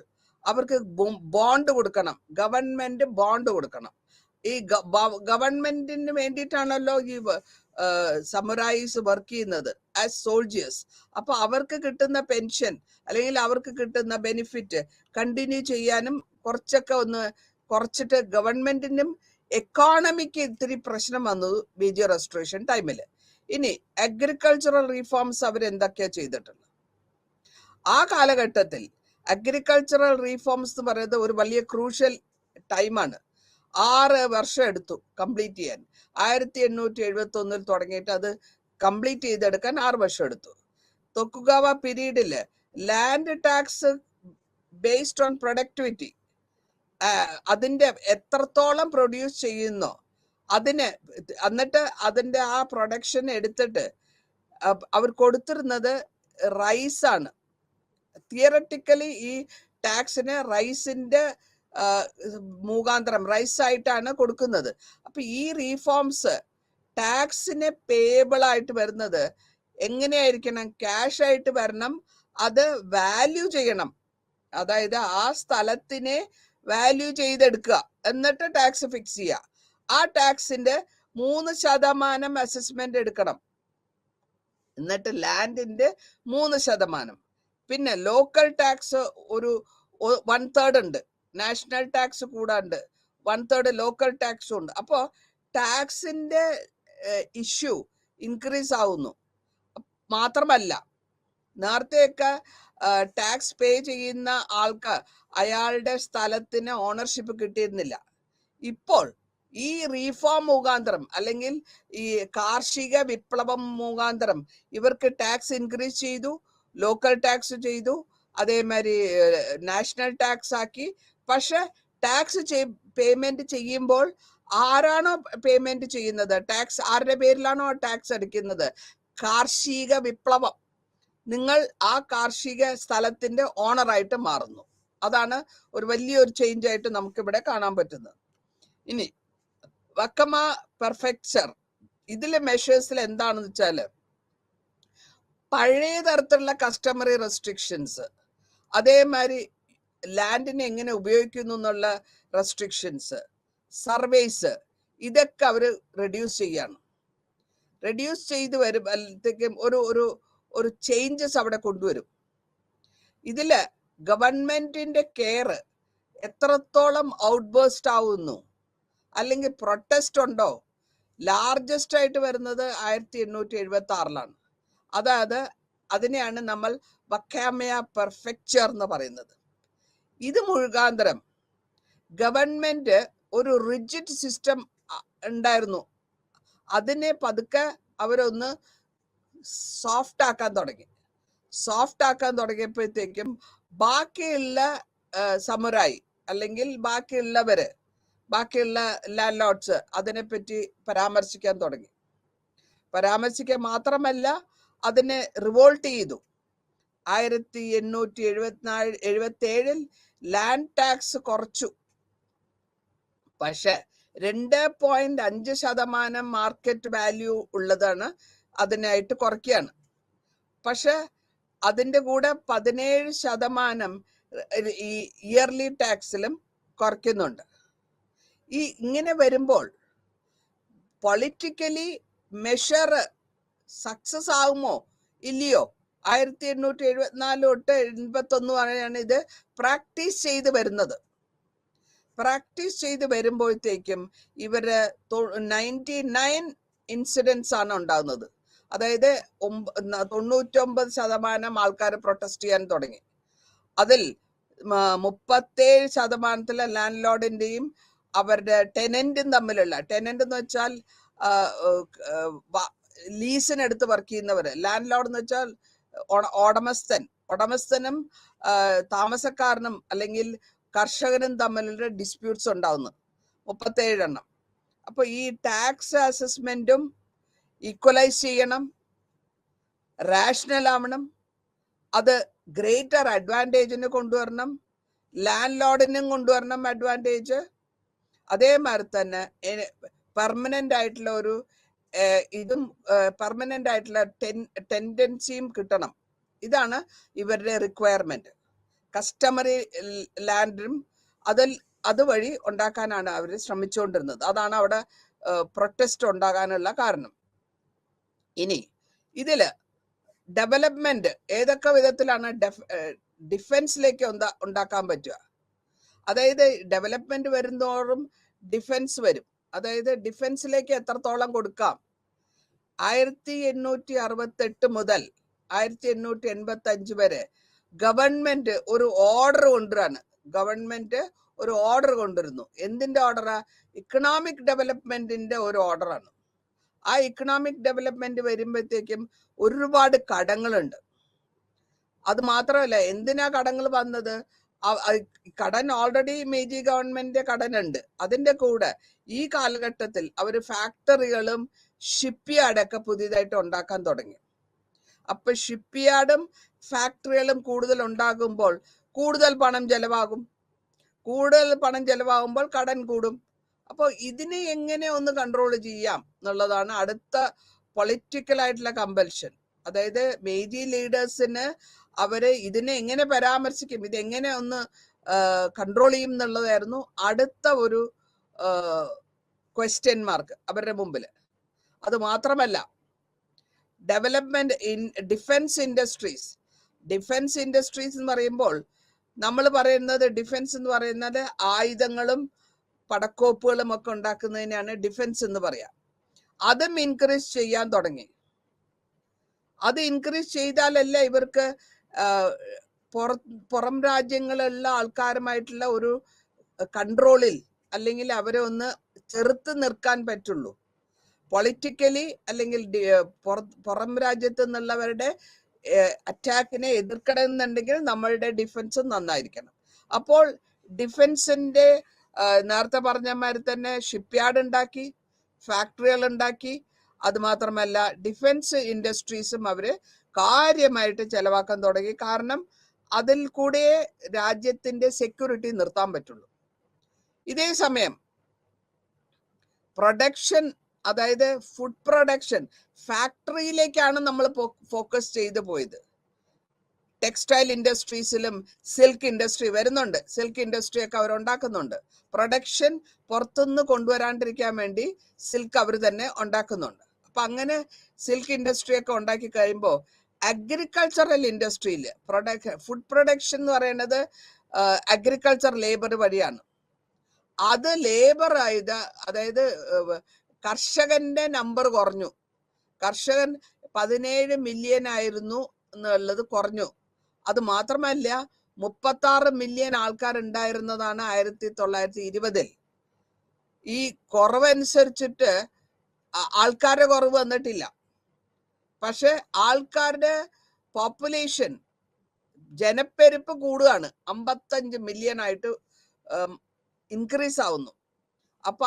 അവർക്ക് ബോണ്ട് കൊടുക്കണം. ഗവൺമെന്റ് ബോണ്ട് കൊടുക്കണം. ഈ ഗവൺമെന്റിന് വേണ്ടിയിട്ടാണല്ലോ ഈ സമുറായിസ് വർക്ക് ചെയ്യുന്നത് ആസ് സോൾജിയേഴ്സ്. അപ്പൊ അവർക്ക് കിട്ടുന്ന പെൻഷൻ അല്ലെങ്കിൽ അവർക്ക് കിട്ടുന്ന ബെനിഫിറ്റ് കണ്ടിന്യൂ ചെയ്യാനും കുറച്ചിട്ട് ഗവൺമെന്റിനും എക്കോണമിക്ക് ഇത്തിരി പ്രശ്നം വന്നു മീജി റെസ്റ്റോറേഷൻ ടൈമില്. ഇനി അഗ്രികൾച്ചറൽ റീഫോംസ് അവരെന്തൊക്കെയാ ചെയ്തിട്ടുള്ളത്? ആ കാലഘട്ടത്തിൽ അഗ്രികൾച്ചറൽ റീഫോംസ് എന്ന് പറയുന്നത് ഒരു വലിയ ക്രൂഷ്യൽ ടൈമാണ്. 6 വർഷം എടുത്തു കംപ്ലീറ്റ് ചെയ്യാൻ. 1871 തുടങ്ങിയിട്ട് അത് കംപ്ലീറ്റ് ചെയ്തെടുക്കാൻ 6 വർഷം എടുത്തു. തൊക്കുഗാവ പീരീഡില് land tax based on productivity, അതിന്റെ എത്രത്തോളം പ്രൊഡ്യൂസ് ചെയ്യുന്നോ അതിന്, എന്നിട്ട് അതിന്റെ ആ പ്രൊഡക്ഷൻ എടുത്തിട്ട് അവർ കൊടുത്തിരുന്നത് റൈസാണ്. തിയററ്റിക്കലി ഈ ടാക്സിന് റൈസിന്റെ മുഖാന്തരം റൈസ് ആയിട്ടാണ് കൊടുക്കുന്നത്. അപ്പൊ ഈ റീഫോംസ് ടാക്സിന് പേബിൾ ആയിട്ട് വരുന്നത് എങ്ങനെയായിരിക്കണം? ക്യാഷ് ആയിട്ട് വരണം. അത് വാല്യൂ ചെയ്യണം, അതായത് ആ സ്ഥലത്തിനെ വാല്യൂ ചെയ്തെടുക്കുക, എന്നിട്ട് ടാക്സ് ഫിക്സ് ചെയ്യുക. ആ ടാക്സിന്റെ 3% അസസ്മെന്റ് എടുക്കണം, എന്നിട്ട് ലാൻഡിന്റെ 3%. പിന്നെ ലോക്കൽ ടാക്സ് ഒരു 1/3 ഉണ്ട്, നാഷണൽ ടാക്സ് കൂടാണ്ട് 1/3 ലോക്കൽ ടാക്സും ഉണ്ട്. അപ്പോൾ ടാക്സിന്റെ ഇഷ്യൂ ഇൻക്രീസ് ആവുന്നു. മാത്രമല്ല, നേരത്തെയൊക്കെ ടാക്സ് പേ ചെയ്യുന്ന ആൾക്ക് അയാളുടെ സ്ഥലത്തിന് ഓണർഷിപ്പ് കിട്ടിയിരുന്നില്ല. ഇപ്പോൾ ഈ റീഫോം മുഖാന്തരം അല്ലെങ്കിൽ ഈ കാർഷിക വിപ്ലവം മുഖാന്തരം ഇവർക്ക് ടാക്സ് ഇൻക്രീസ് ചെയ്തു, ലോക്കൽ ടാക്സ് ചെയ്തു, അതേമാതിരി നാഷണൽ ടാക്സ് ആക്കി. പക്ഷെ ടാക്സ് പേയ്മെന്റ് ചെയ്യുമ്പോൾ ആരാണോ പേയ്മെന്റ് ചെയ്യുന്നത്, ടാക്സ് ആരുടെ പേരിലാണോ ടാക്സ് അടിക്കുന്നത്? കാർഷിക വിപ്ലവം. നിങ്ങൾ ആ കാർഷിക സ്ഥലത്തിന്റെ ഓണറായിട്ട് മാറുന്നു. അതാണ് ഒരു വലിയൊരു ചേഞ്ച് ആയിട്ട് നമുക്കിവിടെ കാണാൻ പറ്റുന്നത്. ഇനി വക്കമ പെർഫെക്ചർ, ഇതിലെ മെഷേഴ്സിൽ എന്താണെന്ന് വെച്ചാല് പഴയ തരത്തിലുള്ള കസ്റ്റമറി റെസ്ട്രിക്ഷൻസ്, അതേമാതിരി ലാൻഡിനെ എങ്ങനെ ഉപയോഗിക്കുന്നു എന്നുള്ള റെസ്ട്രിക്ഷൻസ്, സർവേസ്, ഇതൊക്കെ അവർ റെഡ്യൂസ് ചെയ്യാണ്. റെഡ്യൂസ് ചെയ്ത് വരുമ്പോഴത്തേക്കും ഒരു ചേഞ്ചസ് അവിടെ കൊണ്ടുവരും. ഇതില് ഗവൺമെന്റിന്റെ കെയർ എത്രത്തോളം ഔട്ട്ബേസ്റ്റ് ആവുന്നു അല്ലെങ്കിൽ പ്രൊട്ടസ്റ്റ് ഉണ്ടോ? ലാർജസ്റ്റ് ആയിട്ട് വരുന്നത് 1876 അതായത് അതിനെയാണ് നമ്മൾ വക്കാമയ പെർഫെക്ചർ എന്ന് പറയുന്നത്. ഇത് മുഴുകാന്തരം ഗവൺമെന്റ് ഒരു റിജിഡ് സിസ്റ്റം ഉണ്ടായിരുന്നു, അതിനെ പതുക്കെ അവരൊന്ന് സോഫ്റ്റ് ആക്കാൻ തുടങ്ങിയപ്പോഴത്തേക്കും ബാക്കിയുള്ള സമുറായി അല്ലെങ്കിൽ ബാക്കിയുള്ള ലാൻഡ് ലോഡ്സ് അതിനെപ്പറ്റി പരാമർശിക്കാൻ മാത്രമല്ല അതിനെ റിവോൾട്ട് ചെയ്തു. 1877 ലാൻഡ് ടാക്സ് കുറച്ചു. പക്ഷെ 2.5% മാർക്കറ്റ് വാല്യൂ ഉള്ളതാണ് അതിനായിട്ട് കുറയ്ക്കുകയാണ്. പക്ഷെ അതിൻ്റെ കൂടെ 17% ഈ ഇയർലി ടാക്സിലും കുറയ്ക്കുന്നുണ്ട്. ഇങ്ങനെ വരുമ്പോൾ പൊളിറ്റിക്കലി മെഷർ സക്സസ് ആകുമോ ഇല്ലയോ? 1874 തൊട്ട് 81 വരെയാണ് ഇത് പ്രാക്ടീസ് ചെയ്ത് വരുമ്പോഴത്തേക്കും ഇവര് 99 ഇൻസിഡൻസ് ആണ് ഉണ്ടാകുന്നത്. അതായത് 99% ആൾക്കാർ പ്രൊട്ടസ്റ്റ് ചെയ്യാൻ തുടങ്ങി. അതിൽ 37% ലാൻഡ് ലോഡിന്റെയും അവരുടെ ടെനന്റും തമ്മിലുള്ള, ടെനന്റ് എന്ന് വെച്ചാൽ ലീസിനെടുത്ത് വർക്ക് ചെയ്യുന്നവര്, ലാൻഡ് ലോഡ് എന്ന് വെച്ചാൽ ഉടമസ്ഥനും താമസക്കാരനും അല്ലെങ്കിൽ കർഷകനും തമ്മിലുള്ള ഡിസ്പ്യൂട്ട്സ് ഉണ്ടാവുന്നു 37. അപ്പൊ ഈ ടാക്സ് അസസ്മെന്റും ഈക്വലൈസ് ചെയ്യണം, റാഷണൽ ആവണം, അത് ഗ്രേറ്റർ അഡ്വാൻറ്റേജിന് കൊണ്ടുവരണം, ലാൻഡ് ലോഡിനും കൊണ്ടുവരണം അഡ്വാൻറ്റേജ്. അതേമാതിരി തന്നെ പെർമനന്റ് ആയിട്ടുള്ള പെർമനന്റ് ആയിട്ടുള്ള ടെൻഡൻസിയും കിട്ടണം. ഇതാണ് ഇവരുടെ റിക്വയർമെന്റ്. കസ്റ്റമറി ലാൻഡും അതുവഴി ഉണ്ടാക്കാനാണ് അവർ ശ്രമിച്ചുകൊണ്ടിരുന്നത്. അതാണ് അവിടെ പ്രൊട്ടസ്റ്റ് ഉണ്ടാകാനുള്ള കാരണം. ഇനി ഇതില് ഡെവലപ്മെന്റ് ഏതൊക്കെ വിധത്തിലാണ് ഡിഫൻസിലേക്ക് ഉണ്ടാക്കാൻ പറ്റുക? അതായത് ഡെവലപ്മെന്റ് വരുന്നതോറും ഡിഫൻസ് വരും. അതായത് ഡിഫൻസിലേക്ക് എത്രത്തോളം കൊടുക്കാം? 1868 മുതൽ 1885 വരെ ഗവൺമെന്റ് ഒരു ഓർഡർ കൊണ്ടുവരാണ്. ഗവൺമെന്റ് ഒരു ഓർഡർ കൊണ്ടുവരുന്നു. എന്തിന്റെ ഓർഡറാ? ഇക്കണോമിക് ഡെവലപ്മെന്റിന്റെ ഒരു ഓർഡറാണ്. ആ ഇക്കണോമിക് ഡെവലപ്മെന്റ് വരുമ്പോഴത്തേക്കും ഒരുപാട് കടങ്ങളുണ്ട്. അത് മാത്രമല്ല, എന്തിനാ കടങ്ങൾ വന്നത്? കടൻ ഓൾറെഡി മേജി ഗവൺമെന്റ് കടനുണ്ട്. അതിന്റെ കൂടെ ഈ കാലഘട്ടത്തിൽ അവർ ഫാക്ടറികളും ഷിപ്പ് യാർഡൊക്കെ പുതിയതായിട്ട് ഉണ്ടാക്കാൻ തുടങ്ങി. അപ്പൊ ഷിപ്പ് യാർഡും ഫാക്ടറികളും കൂടുതൽ ഉണ്ടാകുമ്പോൾ കൂടുതൽ പണം ചെലവാകും. കൂടുതൽ പണം ചെലവാകുമ്പോൾ കടൻ കൂടും. അപ്പോൾ ഇതിനെ എങ്ങനെ ഒന്ന് കൺട്രോൾ ചെയ്യാം എന്നുള്ളതാണ് അടുത്ത പൊളിറ്റിക്കൽ ആയിട്ടുള്ള കമ്പൽഷൻ. അതായത് മേജി ലീഡേഴ്സിന് അവര് ഇതിനെ എങ്ങനെ പരാമർശിക്കും, ഇതെങ്ങനെ ഒന്ന് കൺട്രോൾ ചെയ്യും എന്നുള്ളതായിരുന്നു അടുത്ത ഒരു ക്വസ്റ്റ്യൻ മാർക്ക് അവരുടെ മുമ്പിൽ. അത് മാത്രമല്ല, development in defence industries. Defence industries എന്ന് പറയുമ്പോൾ നമ്മൾ പറയുന്നത്, ഡിഫൻസ് എന്ന് പറയുന്നത് ആയുധങ്ങളും പടക്കോപ്പുകളും ഒക്കെ ഉണ്ടാക്കുന്നതിനാണ് ഡിഫൻസ് എന്ന് പറയാം. അതും ഇൻക്രീസ് ചെയ്യാൻ തുടങ്ങി. അത് ഇൻക്രീസ് ചെയ്താലല്ല ഇവർക്ക് പുറം രാജ്യങ്ങളിലുള്ള ആൾക്കാരുമായിട്ടുള്ള ഒരു കൺട്രോളിൽ അല്ലെങ്കിൽ അവരെ ഒന്ന് ചെറുത്ത് നിർക്കാൻ പറ്റുള്ളൂ. പൊളിറ്റിക്കലി അല്ലെങ്കിൽ പുറം രാജ്യത്ത് നിന്നുള്ളവരുടെ അറ്റാക്കിനെ എതിർക്കണമെന്നുണ്ടെങ്കിൽ നമ്മളുടെ ഡിഫൻസ് നന്നായിരിക്കണം. അപ്പോൾ ഡിഫൻസിന്റെ നേരത്തെ പറഞ്ഞമാതിരി തന്നെ ഷിപ്പ് യാർഡ് ഉണ്ടാക്കി, ഫാക്ടറികൾ ഉണ്ടാക്കി. അത് മാത്രമല്ല, ഡിഫൻസ് ഇൻഡസ്ട്രീസും അവര് കാര്യമായിട്ട് ചെലവാക്കാൻ തുടങ്ങി. കാരണം അതിൽ കൂടെ രാജ്യത്തിന്റെ സെക്യൂരിറ്റി നിർത്താൻ പറ്റുള്ളൂ. ഇതേ സമയം പ്രൊഡക്ഷൻ, അതായത് ഫുഡ് പ്രൊഡക്ഷൻ, ഫാക്ടറിയിലേക്കാണ് നമ്മൾ ഫോക്കസ് ചെയ്തു പോയത്. ടെക്സ്റ്റൈൽ ഇൻഡസ്ട്രീസിലും സിൽക്ക് ഇൻഡസ്ട്രി വരുന്നുണ്ട്. സിൽക്ക് ഇൻഡസ്ട്രി ഒക്കെ അവർ ഉണ്ടാക്കുന്നുണ്ട്. പ്രൊഡക്ഷൻ പുറത്തുനിന്ന് കൊണ്ടുവരാണ്ടിരിക്കാൻ വേണ്ടി സിൽക്ക് അവർ തന്നെ ഉണ്ടാക്കുന്നുണ്ട്. അപ്പൊ അങ്ങനെ സിൽക്ക് ഇൻഡസ്ട്രി ഒക്കെ ഉണ്ടാക്കി കഴിയുമ്പോൾ അഗ്രികൾച്ചറൽ ഇൻഡസ്ട്രിയിൽ ഫുഡ് പ്രൊഡക്ഷൻ എന്ന് പറയുന്നത് അഗ്രികൾച്ചർ ലേബർ വഴിയാണ്. അത് ലേബർ ആയത്, അതായത് കർഷകന്റെ നമ്പർ കുറഞ്ഞു. കർഷകൻ 17 മില്യൺ ആയിരുന്നു എന്നുള്ളത് കുറഞ്ഞു. അത് മാത്രമല്ല, 36 മില്യൺ ആൾക്കാരുണ്ടായിരുന്നതാണ് 1920. ഈ കുറവനുസരിച്ചിട്ട് ആൾക്കാരുടെ കുറവ് വന്നിട്ടില്ല. പക്ഷെ ആൾക്കാരുടെ പോപ്പുലേഷൻ, ജനപ്പെരുപ്പ് കൂടുകയാണ്. 55 മില്യൺ ആയിട്ട് ഇൻക്രീസ് ആവുന്നു. അപ്പൊ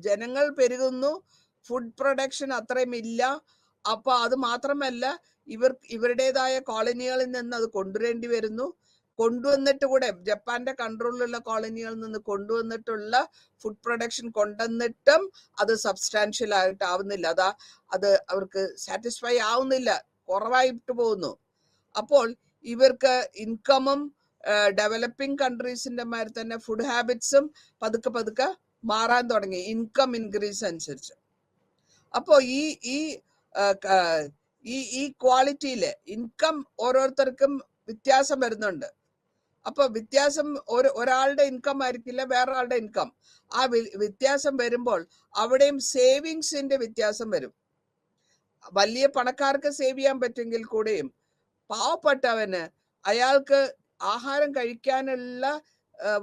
ജനങ്ങൾ പെരുകുന്നു, ഫുഡ് പ്രൊഡക്ഷൻ അത്രയും ഇല്ല. അപ്പൊ അത് മാത്രമല്ല, ഇവരുടേതായ കോളനികളിൽ നിന്ന് അത് കൊണ്ടുവരേണ്ടി വരുന്നു. കൊണ്ടുവന്നിട്ട് കൂടെ ജപ്പാന്റെ കൺട്രോളിലുള്ള കോളനികളിൽ നിന്ന് കൊണ്ടുവന്നിട്ടുള്ള ഫുഡ് പ്രൊഡക്ഷൻ കൊണ്ടുവന്നിട്ടും അത് സബ്സ്റ്റാൻഷ്യൽ ആയിട്ട് ആവുന്നില്ല. അത് അവർക്ക് സാറ്റിസ്ഫൈ ആവുന്നില്ല, കുറവായിട്ട് പോകുന്നു. അപ്പോൾ ഇവർക്ക് ഇൻകമും ഡെവലപ്പിംഗ് കൺട്രീസിന്റെ മാതിരി തന്നെ ഫുഡ് ഹാബിറ്റ്സും പതുക്കെ മാറാൻ തുടങ്ങി, ഇൻകം ഇൻക്രീസ് അനുസരിച്ച്. അപ്പോ ഈ ക്വാളിറ്റിയില് ഇൻകം ഓരോരുത്തർക്കും വ്യത്യാസം വരുന്നുണ്ട്. അപ്പൊ വ്യത്യാസം ഒരാളുടെ ഇൻകം ആയിരിക്കില്ല വേറൊരാളുടെ ഇൻകം. ആ വ്യത്യാസം വരുമ്പോൾ അവിടെയും സേവിങ്സിന്റെ വ്യത്യാസം വരും. വലിയ പണക്കാർക്ക് സേവ് ചെയ്യാൻ പറ്റുമെങ്കിൽ കൂടെയും പാവപ്പെട്ടവന് അയാൾക്ക് ആഹാരം കഴിക്കാനുള്ള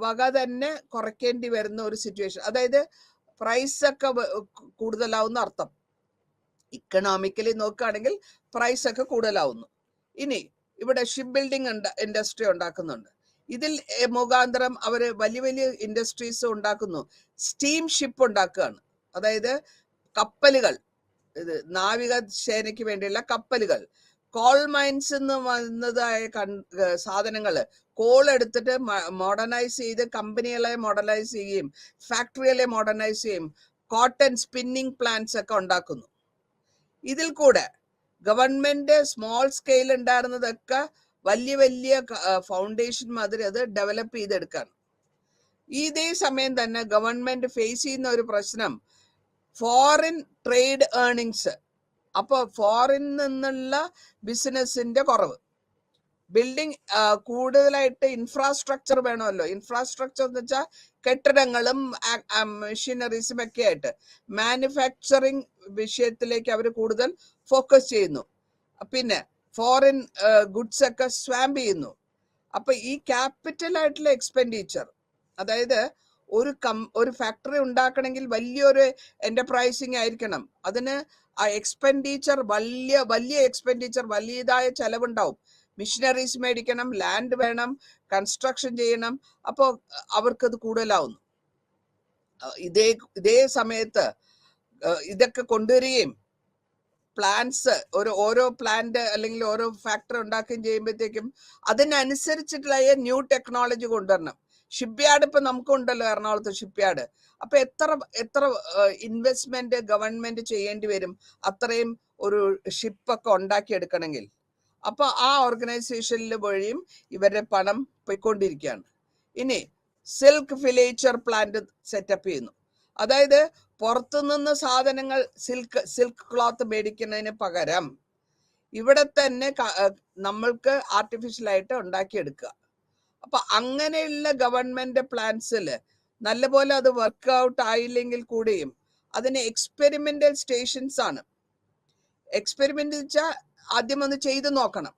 വക തന്നെ കുറയ്ക്കേണ്ടി വരുന്ന ഒരു സിറ്റുവേഷൻ. അതായത് പ്രൈസ് ഒക്കെ കൂടുതലാവുന്ന അർത്ഥം. ഇക്കണോമിക്കലി നോക്കുകയാണെങ്കിൽ പ്രൈസ് ഒക്കെ കൂടുതലാവുന്നു. ഇനി ഇവിടെ ഷിപ്പ് ബിൽഡിംഗ് ഇൻഡസ്ട്രി ഉണ്ടാക്കുന്നുണ്ട്. ഇതിൽ മുഖാന്തരം അവര് വലിയ വലിയ ഇൻഡസ്ട്രീസ് ഉണ്ടാക്കുന്നു. സ്റ്റീം ഷിപ്പ് ഉണ്ടാക്കുകയാണ്. അതായത് കപ്പലുകൾ, ഇത് നാവികസേനയ്ക്ക് വേണ്ടിയുള്ള കപ്പലുകൾ. കോൾ മൈൻസ് എന്ന് വന്നതായ സാധനങ്ങള് കോൾ എടുത്തിട്ട് മോഡേണൈസ് ചെയ്ത് കമ്പനികളെ മോഡേണൈസ് ചെയ്യുകയും ഫാക്ടറികളെ മോഡേണൈസ് ചെയ്യും, കോട്ടൺ സ്പിന്നിങ് പ്ലാന്റ്സ് ഒക്കെ ഉണ്ടാക്കുന്നു. ഇതിൽ കൂടെ ഗവൺമെന്റ് സ്മോൾ സ്കെയിൽ ഉണ്ടായിരുന്നതൊക്കെ വലിയ വലിയ ഫൗണ്ടേഷൻ മാതിരി അത് ഡെവലപ്പ് ചെയ്തെടുക്കാണ്. ഇതേ സമയം തന്നെ ഗവൺമെന്റ് ഫേസ് ചെയ്യുന്ന ഒരു പ്രശ്നം ഫോറിൻ ട്രേഡ് ഏർണിങ്സ്. അപ്പൊ ഫോറിൻ നിന്നുള്ള ബിസിനസിന്റെ കുറവ്. ബിൽഡിംഗ് കൂടുതലായിട്ട് ഇൻഫ്രാസ്ട്രക്ചർ വേണമല്ലോ. ഇൻഫ്രാസ്ട്രക്ചർ എന്ന് വെച്ചാൽ കെട്ടിടങ്ങളും മെഷീനറീസും ഒക്കെ ആയിട്ട് മാനുഫാക്ചറിങ് വിഷയത്തിലേക്ക് അവർ കൂടുതൽ ഫോക്കസ് ചെയ്യുന്നു. പിന്നെ ഫോറിൻ ഗുഡ്സ് ഒക്കെ സ്വാമ്പ് ചെയ്യുന്നു. അപ്പൊ ഈ ക്യാപിറ്റൽ ആയിട്ടുള്ള എക്സ്പെൻഡിച്ചർ, അതായത് ഒരു ഫാക്ടറി ഉണ്ടാക്കണമെങ്കിൽ വലിയൊരു എന്റർപ്രൈസിങ് ആയിരിക്കണം. അതിന് ആ എക്സ്പെൻഡിച്ചർ വലിയ എക്സ്പെൻഡിച്ചർ, വലിയതായ ചെലവുണ്ടാവും. മിഷനറീസ് മേടിക്കണം, ലാൻഡ് വേണം, കൺസ്ട്രക്ഷൻ ചെയ്യണം. അപ്പോൾ അവർക്കത് കൂടുതലാവുന്നു. ഇതേ സമയത്ത് ഇതൊക്കെ കൊണ്ടുവരികയും പ്ലാൻസ് ഓരോ പ്ലാന്റ് അല്ലെങ്കിൽ ഓരോ ഫാക്ടറി ഉണ്ടാക്കുകയും ചെയ്യുമ്പോഴത്തേക്കും അതിനനുസരിച്ചിട്ടുള്ള ന്യൂ ടെക്നോളജി കൊണ്ടുവരണം. ഷിപ്പ് യാർഡ് ഇപ്പൊ നമുക്കുണ്ടല്ലോ എറണാകുളത്ത് ഷിപ്പ് യാർഡ്. അപ്പൊ എത്ര ഇൻവെസ്റ്റ്മെന്റ് ഗവൺമെന്റ് ചെയ്യേണ്ടി വരും അത്രയും ഒരു ഷിപ്പൊക്കെ ഉണ്ടാക്കിയെടുക്കണമെങ്കിൽ. അപ്പൊ ആ ഓർഗനൈസേഷനിൽ വഴിയും ഇവരുടെ പണം പോയിക്കൊണ്ടിരിക്കുകയാണ്. ഇനി സിൽക്ക് ഫിലേച്ചർ പ്ലാന്റ് സെറ്റപ്പ് ചെയ്യുന്നു. അതായത് പുറത്തുനിന്ന് സാധനങ്ങൾ സിൽക്ക് ക്ലോത്ത് മേടിക്കുന്നതിന് പകരം ഇവിടെ തന്നെ നമ്മൾക്ക് ആർട്ടിഫിഷ്യൽ ആയിട്ട് ഉണ്ടാക്കിയെടുക്കുക. അപ്പൊ അങ്ങനെയുള്ള ഗവൺമെന്റ് പ്ലാൻസിൽ നല്ലപോലെ അത് വർക്ക്ഔട്ട് ആയില്ലെങ്കിൽ കൂടിയും അതിന് എക്സ്പെരിമെന്റൽ സ്റ്റേഷൻസ് ആണ്. എക്സ്പെരിമെന്റ് വെച്ചാൽ ആദ്യം ഒന്ന് ചെയ്തു നോക്കണം.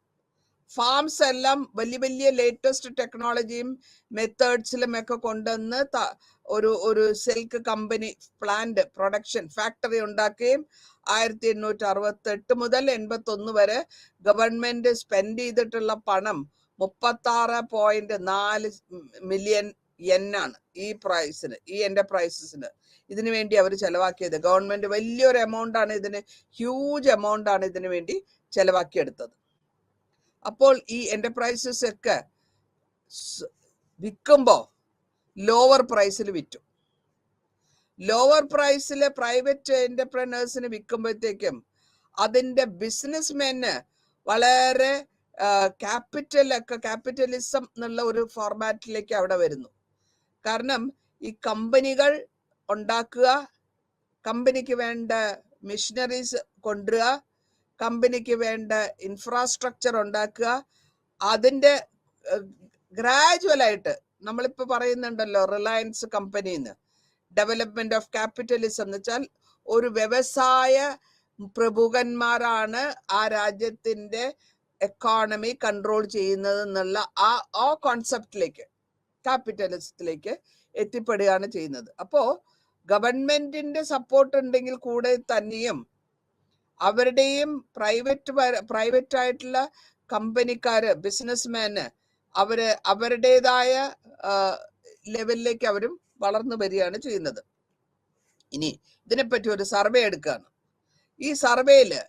ഫാംസ് എല്ലാം വലിയ ലേറ്റസ്റ്റ് ടെക്നോളജിയും മെത്തേഡ്സിലും ഒക്കെ കൊണ്ടുവന്ന് ഒരു silk company plant production factory ഉണ്ടാക്കുകയും 1868 മുതൽ 81 വരെ ഗവൺമെന്റ് സ്പെൻഡ് ചെയ്തിട്ടുള്ള പണം 36.4 മില്യൺ യെന്നാണ് ഈ എന്റർപ്രൈസസിന് ഇതിനു വേണ്ടി അവർ ചെലവാക്കിയത്. ഗവൺമെന്റ് വലിയൊരു എമൗണ്ട് ആണ് ഇതിന്, ഹ്യൂജ് എമൗണ്ട് ആണ് ഇതിനു വേണ്ടി ചെലവാക്കിയെടുത്തത്. അപ്പോൾ ഈ എന്റർപ്രൈസസ് ഒക്കെ വിൽക്കുമ്പോ ലോവർ പ്രൈസിൽ വിറ്റു. ലോവർ പ്രൈസിൽ പ്രൈവറ്റ് എന്റർപ്രനേഴ്സിന് വിൽക്കുമ്പോഴത്തേക്കും അതിന്റെ ബിസിനസ്മെന് വളരെ ക്യാപിറ്റലിസം എന്നുള്ള ഒരു ഫോർമാറ്റിലേക്ക് അവിടെ വരുന്നു. കാരണം ഈ കമ്പനികൾ ഉണ്ടാക്കുക, കമ്പനിക്ക് വേണ്ട മെഷീനറീസ് കൊണ്ടുവരിക, കമ്പനിക്ക് വേണ്ട ഇൻഫ്രാസ്ട്രക്ചർ ഉണ്ടാക്കുക, അതിന്റെ ഗ്രാജുവലായിട്ട് നമ്മളിപ്പോ പറയുന്നുണ്ടല്ലോ റിലയൻസ് കമ്പനിന്ന് ഡെവലപ്മെന്റ് ഓഫ് ക്യാപിറ്റലിസം എന്ന് വെച്ചാൽ ഒരു വ്യവസായ പ്രഭുക്കന്മാരാണ് ആ രാജ്യത്തിന്റെ എക്കോണമി കൺട്രോൾ ചെയ്യുന്നത് എന്നുള്ള ആ കോൺസെപ്റ്റിലേക്ക്, ക്യാപിറ്റലിസത്തിലേക്ക് എത്തിപ്പെടുകയാണ് ചെയ്യുന്നത്. അപ്പോ ഗവൺമെന്റിന്റെ സപ്പോർട്ട് ഉണ്ടെങ്കിൽ കൂടെ തന്നെയും അവരുടെയും പ്രൈവറ്റ് ആയിട്ടുള്ള കമ്പനിക്കാര്, ബിസിനസ്മാന് അവരുടേതായ ലെവലിലേക്ക് അവരും വളർന്നു വരികയാണ് ചെയ്യുന്നത്. ഇനി ഇതിനെപ്പറ്റി ഒരു സർവേ എടുക്കുകയാണ്. ഈ സർവേയില്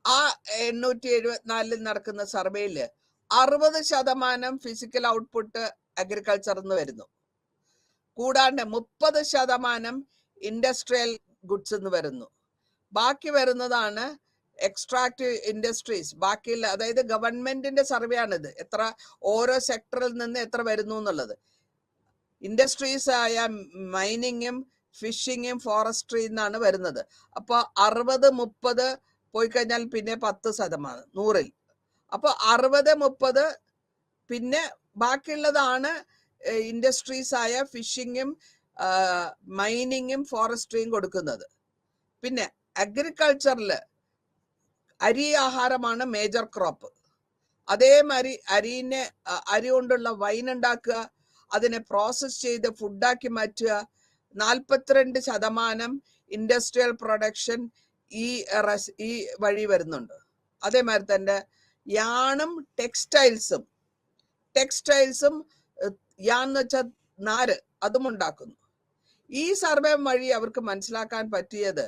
874 നടക്കുന്ന സർവേയില് 60% ഫിസിക്കൽ ഔട്ട്പുട്ട് അഗ്രികൾച്ചർ എന്ന് വരുന്നു. കൂടാണ്ട് 30% ഇൻഡസ്ട്രിയൽ ഗുഡ്സ് എന്ന് വരുന്നു. ബാക്കി വരുന്നതാണ് എക്സ്ട്രാക്റ്റീവ് ഇൻഡസ്ട്രീസ്. ബാക്കിയുള്ള, അതായത് ഗവൺമെന്റിന്റെ സർവേ ആണിത്, എത്ര ഓരോ സെക്ടറിൽ നിന്ന് എത്ര വരുന്നു എന്നുള്ളത്. ഇൻഡസ്ട്രീസ് ആയ മൈനിങ്ങും ഫിഷിങ്ങും ഫോറസ്ട്രി എന്നാണ് വരുന്നത്. അപ്പൊ 60-30 പോയി കഴിഞ്ഞാൽ പിന്നെ 10% 100-ൽ. അപ്പൊ 60-30 പിന്നെ ബാക്കിയുള്ളതാണ് ഇൻഡസ്ട്രീസ് ആയ ഫിഷിങ്ങും മൈനിങ്ങും ഫോറസ്ട്രിയും കൊടുക്കുന്നത്. പിന്നെ അഗ്രികൾച്ചറില് അരി ആഹാരമാണ് മേജർ ക്രോപ്പ്. അതേമാതിരി അരി കൊണ്ടുള്ള വൈൻ ഉണ്ടാക്കുക, അതിനെ പ്രോസസ് ചെയ്ത് ഫുഡാക്കി മാറ്റുക. 42% ഇൻഡസ്ട്രിയൽ പ്രൊഡക്ഷൻ ഈ വഴി വരുന്നുണ്ട്. അതേമാതിരി തന്നെ യാണും ടെക്സ്റ്റൈൽസും യാൺ എന്ന് വെച്ചാൽ നാര്, അതും ഉണ്ടാക്കുന്നു. ഈ സർവേ വഴി അവർക്ക് മനസ്സിലാക്കാൻ പറ്റിയത്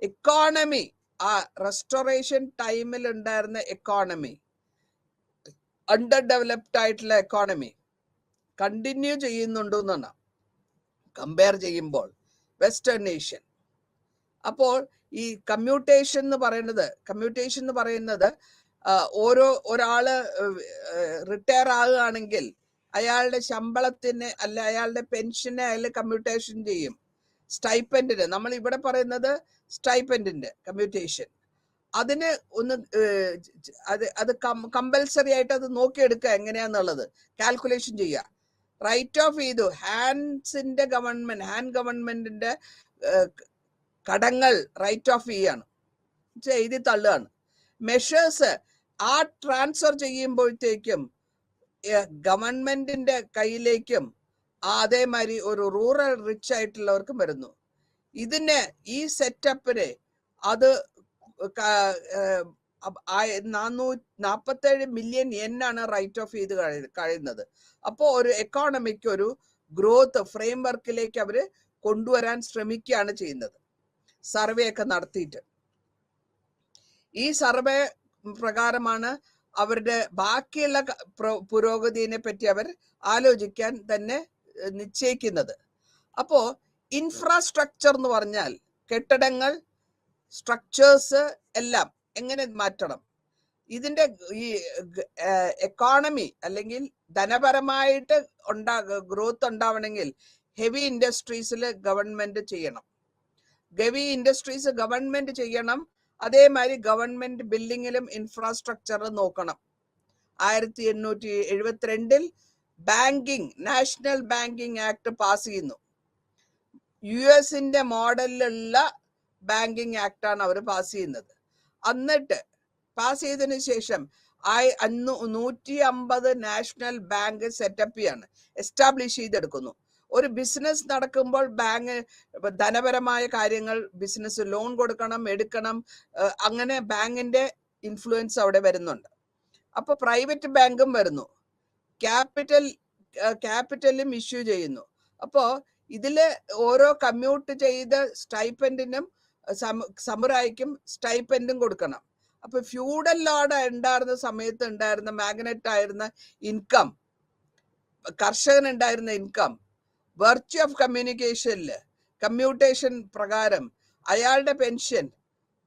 എക്കോണമി, ആ റെസ്റ്റോറേഷൻ ടൈമിൽ ഉണ്ടായിരുന്ന എക്കോണമി, അണ്ടർ ഡെവലപ്ഡ് ആയിട്ടുള്ള എക്കോണമി കണ്ടിന്യൂ ചെയ്യുന്നുണ്ടെന്നാണ് കമ്പയർ ചെയ്യുമ്പോൾ വെസ്റ്റേൺ നേഷൻ. അപ്പോൾ ഈ കമ്മ്യൂട്ടേഷൻ എന്ന് പറയുന്നത് ഒരാള് റിട്ടയർ ആകുകയാണെങ്കിൽ അയാളുടെ ശമ്പളത്തിന് അല്ല അയാളുടെ പെൻഷനെ അയാൾ കമ്മ്യൂട്ടേഷൻ ചെയ്യും. സ്റ്റൈപ്പൻഡിന്, നമ്മൾ ഇവിടെ പറയുന്നത് സ്റ്റൈപ്പൻഡിന്റെ കമ്മ്യൂട്ടേഷൻ, അതിന് ഒന്ന് അത് കമ്പൽസറി ആയിട്ട് അത് നോക്കിയെടുക്കുക എങ്ങനെയാന്നുള്ളത്, കാൽക്കുലേഷൻ ചെയ്യുക. റൈറ്റ് ഓഫ് ചെയ്തു ഹാൻഡ് ഗവൺമെന്റിന്റെ കടങ്ങൾ റൈറ്റ് ഓഫ് ചെയ്യാണ്, എഴുതി തള്ളുകയാണ്. മെഷേഴ്സ് ആ ട്രാൻസ്ഫർ ചെയ്യുമ്പോഴത്തേക്കും ഗവൺമെന്റിന്റെ കയ്യിലേക്കും അതേമാതിരി ഒരു റൂറൽ റിച്ച് ആയിട്ടുള്ളവർക്കും വരുന്നു. ഇതിന് ഈ സെറ്റപ്പിന് അത് 447 മില്യൺ യെന്നാണ് റൈറ്റ് ഓഫ് ചെയ്ത് കഴിയുന്നത്. അപ്പോൾ ഒരു എക്കോണമിക്ക് ഒരു ഗ്രോത്ത് ഫ്രെയിംവർക്കിലേക്ക് അവര് കൊണ്ടുവരാൻ ശ്രമിക്കുകയാണ് ചെയ്യുന്നത്, സർവേ ഒക്കെ നടത്തിയിട്ട്. ഈ സർവേ പ്രകാരമാണ് അവരുടെ ബാക്കിയുള്ള പുരോഗതിയെ പറ്റി അവർ ആലോചിക്കാൻ തന്നെ നിശ്ചയിക്കുന്നത്. അപ്പോ ഇൻഫ്രാസ്ട്രക്ചർ എന്ന് പറഞ്ഞാൽ കെട്ടിടങ്ങൾ, സ്ട്രക്ചേഴ്സ് എല്ലാം എങ്ങനെ മാറ്റണം, ഇതിന്റെ ഈ എക്കോണമി അല്ലെങ്കിൽ ധനപരമായിട്ട് ഗ്രോത്ത് ഉണ്ടാവണമെങ്കിൽ ഹെവി ഇൻഡസ്ട്രീസിൽ ഗവൺമെന്റ് ചെയ്യണം. ഹെവി ഇൻഡസ്ട്രീസ് ഗവൺമെന്റ് ചെയ്യണം. അതേമാതിരി ഗവൺമെന്റ് ബിൽഡിങ്ങിലും ഇൻഫ്രാസ്ട്രക്ചർ നോക്കണം. 1872 banking, national banking act pass ചെയ്യുന്നു. US മോഡലിലുള്ള ബാങ്കിങ് ആക്ട് ആണ് അവർ പാസ് ചെയ്യുന്നത്. എന്നിട്ട് പാസ് ചെയ്തതിനു ശേഷം 150 നാഷണൽ ബാങ്ക് സെറ്റപ്പ് ചെയ്യാണ്, എസ്റ്റാബ്ലിഷ് ചെയ്തെടുക്കുന്നു. ഒരു ബിസിനസ് നടക്കുമ്പോൾ ബാങ്ക് ധനപരമായ കാര്യങ്ങൾ, ബിസിനസ് ലോൺ കൊടുക്കണം, എടുക്കണം, അങ്ങനെ ബാങ്കിന്റെ ഇൻഫ്ലുവൻസ് അവിടെ വരുന്നുണ്ട്. അപ്പൊ പ്രൈവറ്റ് ബാങ്കും വരുന്നു, ക്യാപിറ്റലും ഇഷ്യൂ ചെയ്യുന്നു. അപ്പോ ഇതില് ഓരോ കമ്മ്യൂട്ട് ചെയ്ത സ്റ്റൈപ്പൻഡിനും സമുറായിക്കും സ്റ്റൈപ്പൻഡും കൊടുക്കണം. അപ്പൊ ഫ്യൂഡൽ ലോഡ് ഉണ്ടായിരുന്ന സമയത്ത് ഉണ്ടായിരുന്ന മാഗ്നറ്റ് ആയിരുന്ന ഇൻകം, കർഷകനുണ്ടായിരുന്ന ഇൻകം, വെർച്യു ഓഫ് കമ്മ്യൂണിക്കേഷനില് കമ്മ്യൂട്ടേഷൻ പ്രകാരം അയാളുടെ പെൻഷൻ,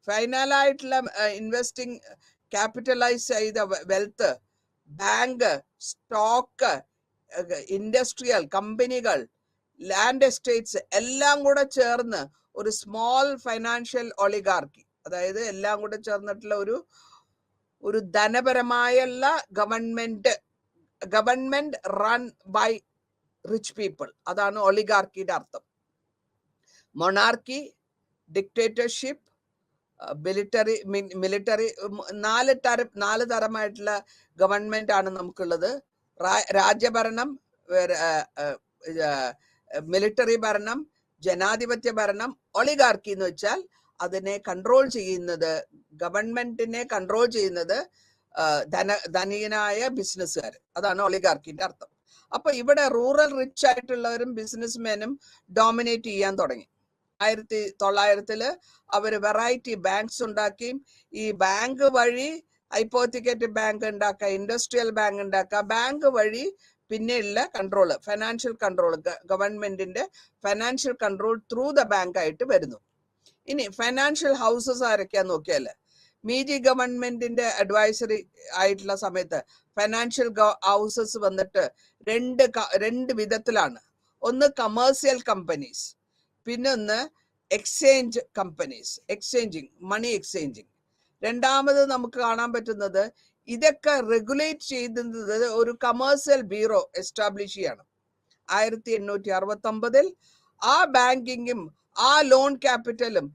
ഫൈനലായിട്ടുള്ള ഇൻവെസ്റ്റിംഗ് ക്യാപിറ്റലൈസ് ചെയ്ത വെൽത്ത്, ബാങ്ക്, സ്റ്റോക്ക്, ഇൻഡസ്ട്രിയൽ കമ്പനികൾ, ലാൻഡ് എസ്റ്റേറ്റ്സ് എല്ലാം കൂടെ ചേർന്ന് ഒരു സ്മോൾ ഫൈനാൻഷ്യൽ ഒളിഗാർക്കി, അതായത് എല്ലാം കൂടെ ചേർന്നിട്ടുള്ള ഒരു ധനപരമായുള്ള government run by rich people. അതാണ് ഒളിഗാർക്കിയുടെ അർത്ഥം. മൊണാർക്കി, ഡിക്റ്റേറ്റർഷിപ്പ്, മിലിറ്ററി 4 തരമായിട്ടുള്ള ഗവൺമെന്റ് ആണ് നമുക്കുള്ളത്. രാജ്യഭരണം, മിലിറ്ററി ഭരണം, ജനാധിപത്യ ഭരണം. ഒളിഗാർക്കി എന്ന് വെച്ചാൽ അതിനെ കൺട്രോൾ ചെയ്യുന്നത്, ഗവൺമെന്റിനെ കൺട്രോൾ ചെയ്യുന്നത് ധനികനായ ബിസിനസ്സുകാർ. അതാണ് ഒളിഗാർക്കിന്റെ അർത്ഥം. അപ്പൊ ഇവിടെ റൂറൽ റിച്ച് ആയിട്ടുള്ളവരും ബിസിനസ്മാനും ഡോമിനേറ്റ് ചെയ്യാൻ തുടങ്ങി. 1900 അവര് വെറൈറ്റി ബാങ്ക്സ് ഉണ്ടാക്കി. ഈ ബാങ്ക് വഴി ഹൈപ്പോത്തിക്കേറ്റ് ബാങ്ക് ഉണ്ടാക്കുക, ഇൻഡസ്ട്രിയൽ ബാങ്ക് ഉണ്ടാക്കുക. ബാങ്ക് വഴി പിന്നെയുള്ള കൺട്രോള്, ഫൈനാൻഷ്യൽ കൺട്രോൾ, ഗവൺമെന്റിന്റെ financial control through the bank ആയിട്ട് വരുന്നു. ഇനി ഫൈനാൻഷ്യൽ ഹൗസസ് ആരൊക്കെയാന്ന് നോക്കിയാല്, മീജി ഗവൺമെന്റിന്റെ അഡ്വൈസറി ആയിട്ടുള്ള സമയത്ത് ഫൈനാൻഷ്യൽ ഹൗസസ് വന്നിട്ട് രണ്ട് വിധത്തിലാണ്. ഒന്ന് കമേഴ്സ്യൽ കമ്പനീസ്, പിന്നെ ഒന്ന് എക്സ്ചേഞ്ച് കമ്പനീസ്, മണി എക്സ്ചേഞ്ചിങ്. രണ്ടാമത് നമുക്ക് കാണാൻ പറ്റുന്നത് ഇതൊക്കെ റെഗുലേറ്റ് ചെയ്യുന്നത് ഒരു കമേഴ്സ്യൽ ബ്യൂറോ എസ്റ്റാബ്ലിഷ് ചെയ്യണം. 1869 ആ ബാങ്കിങ്ങും ആ ലോൺ ക്യാപിറ്റലും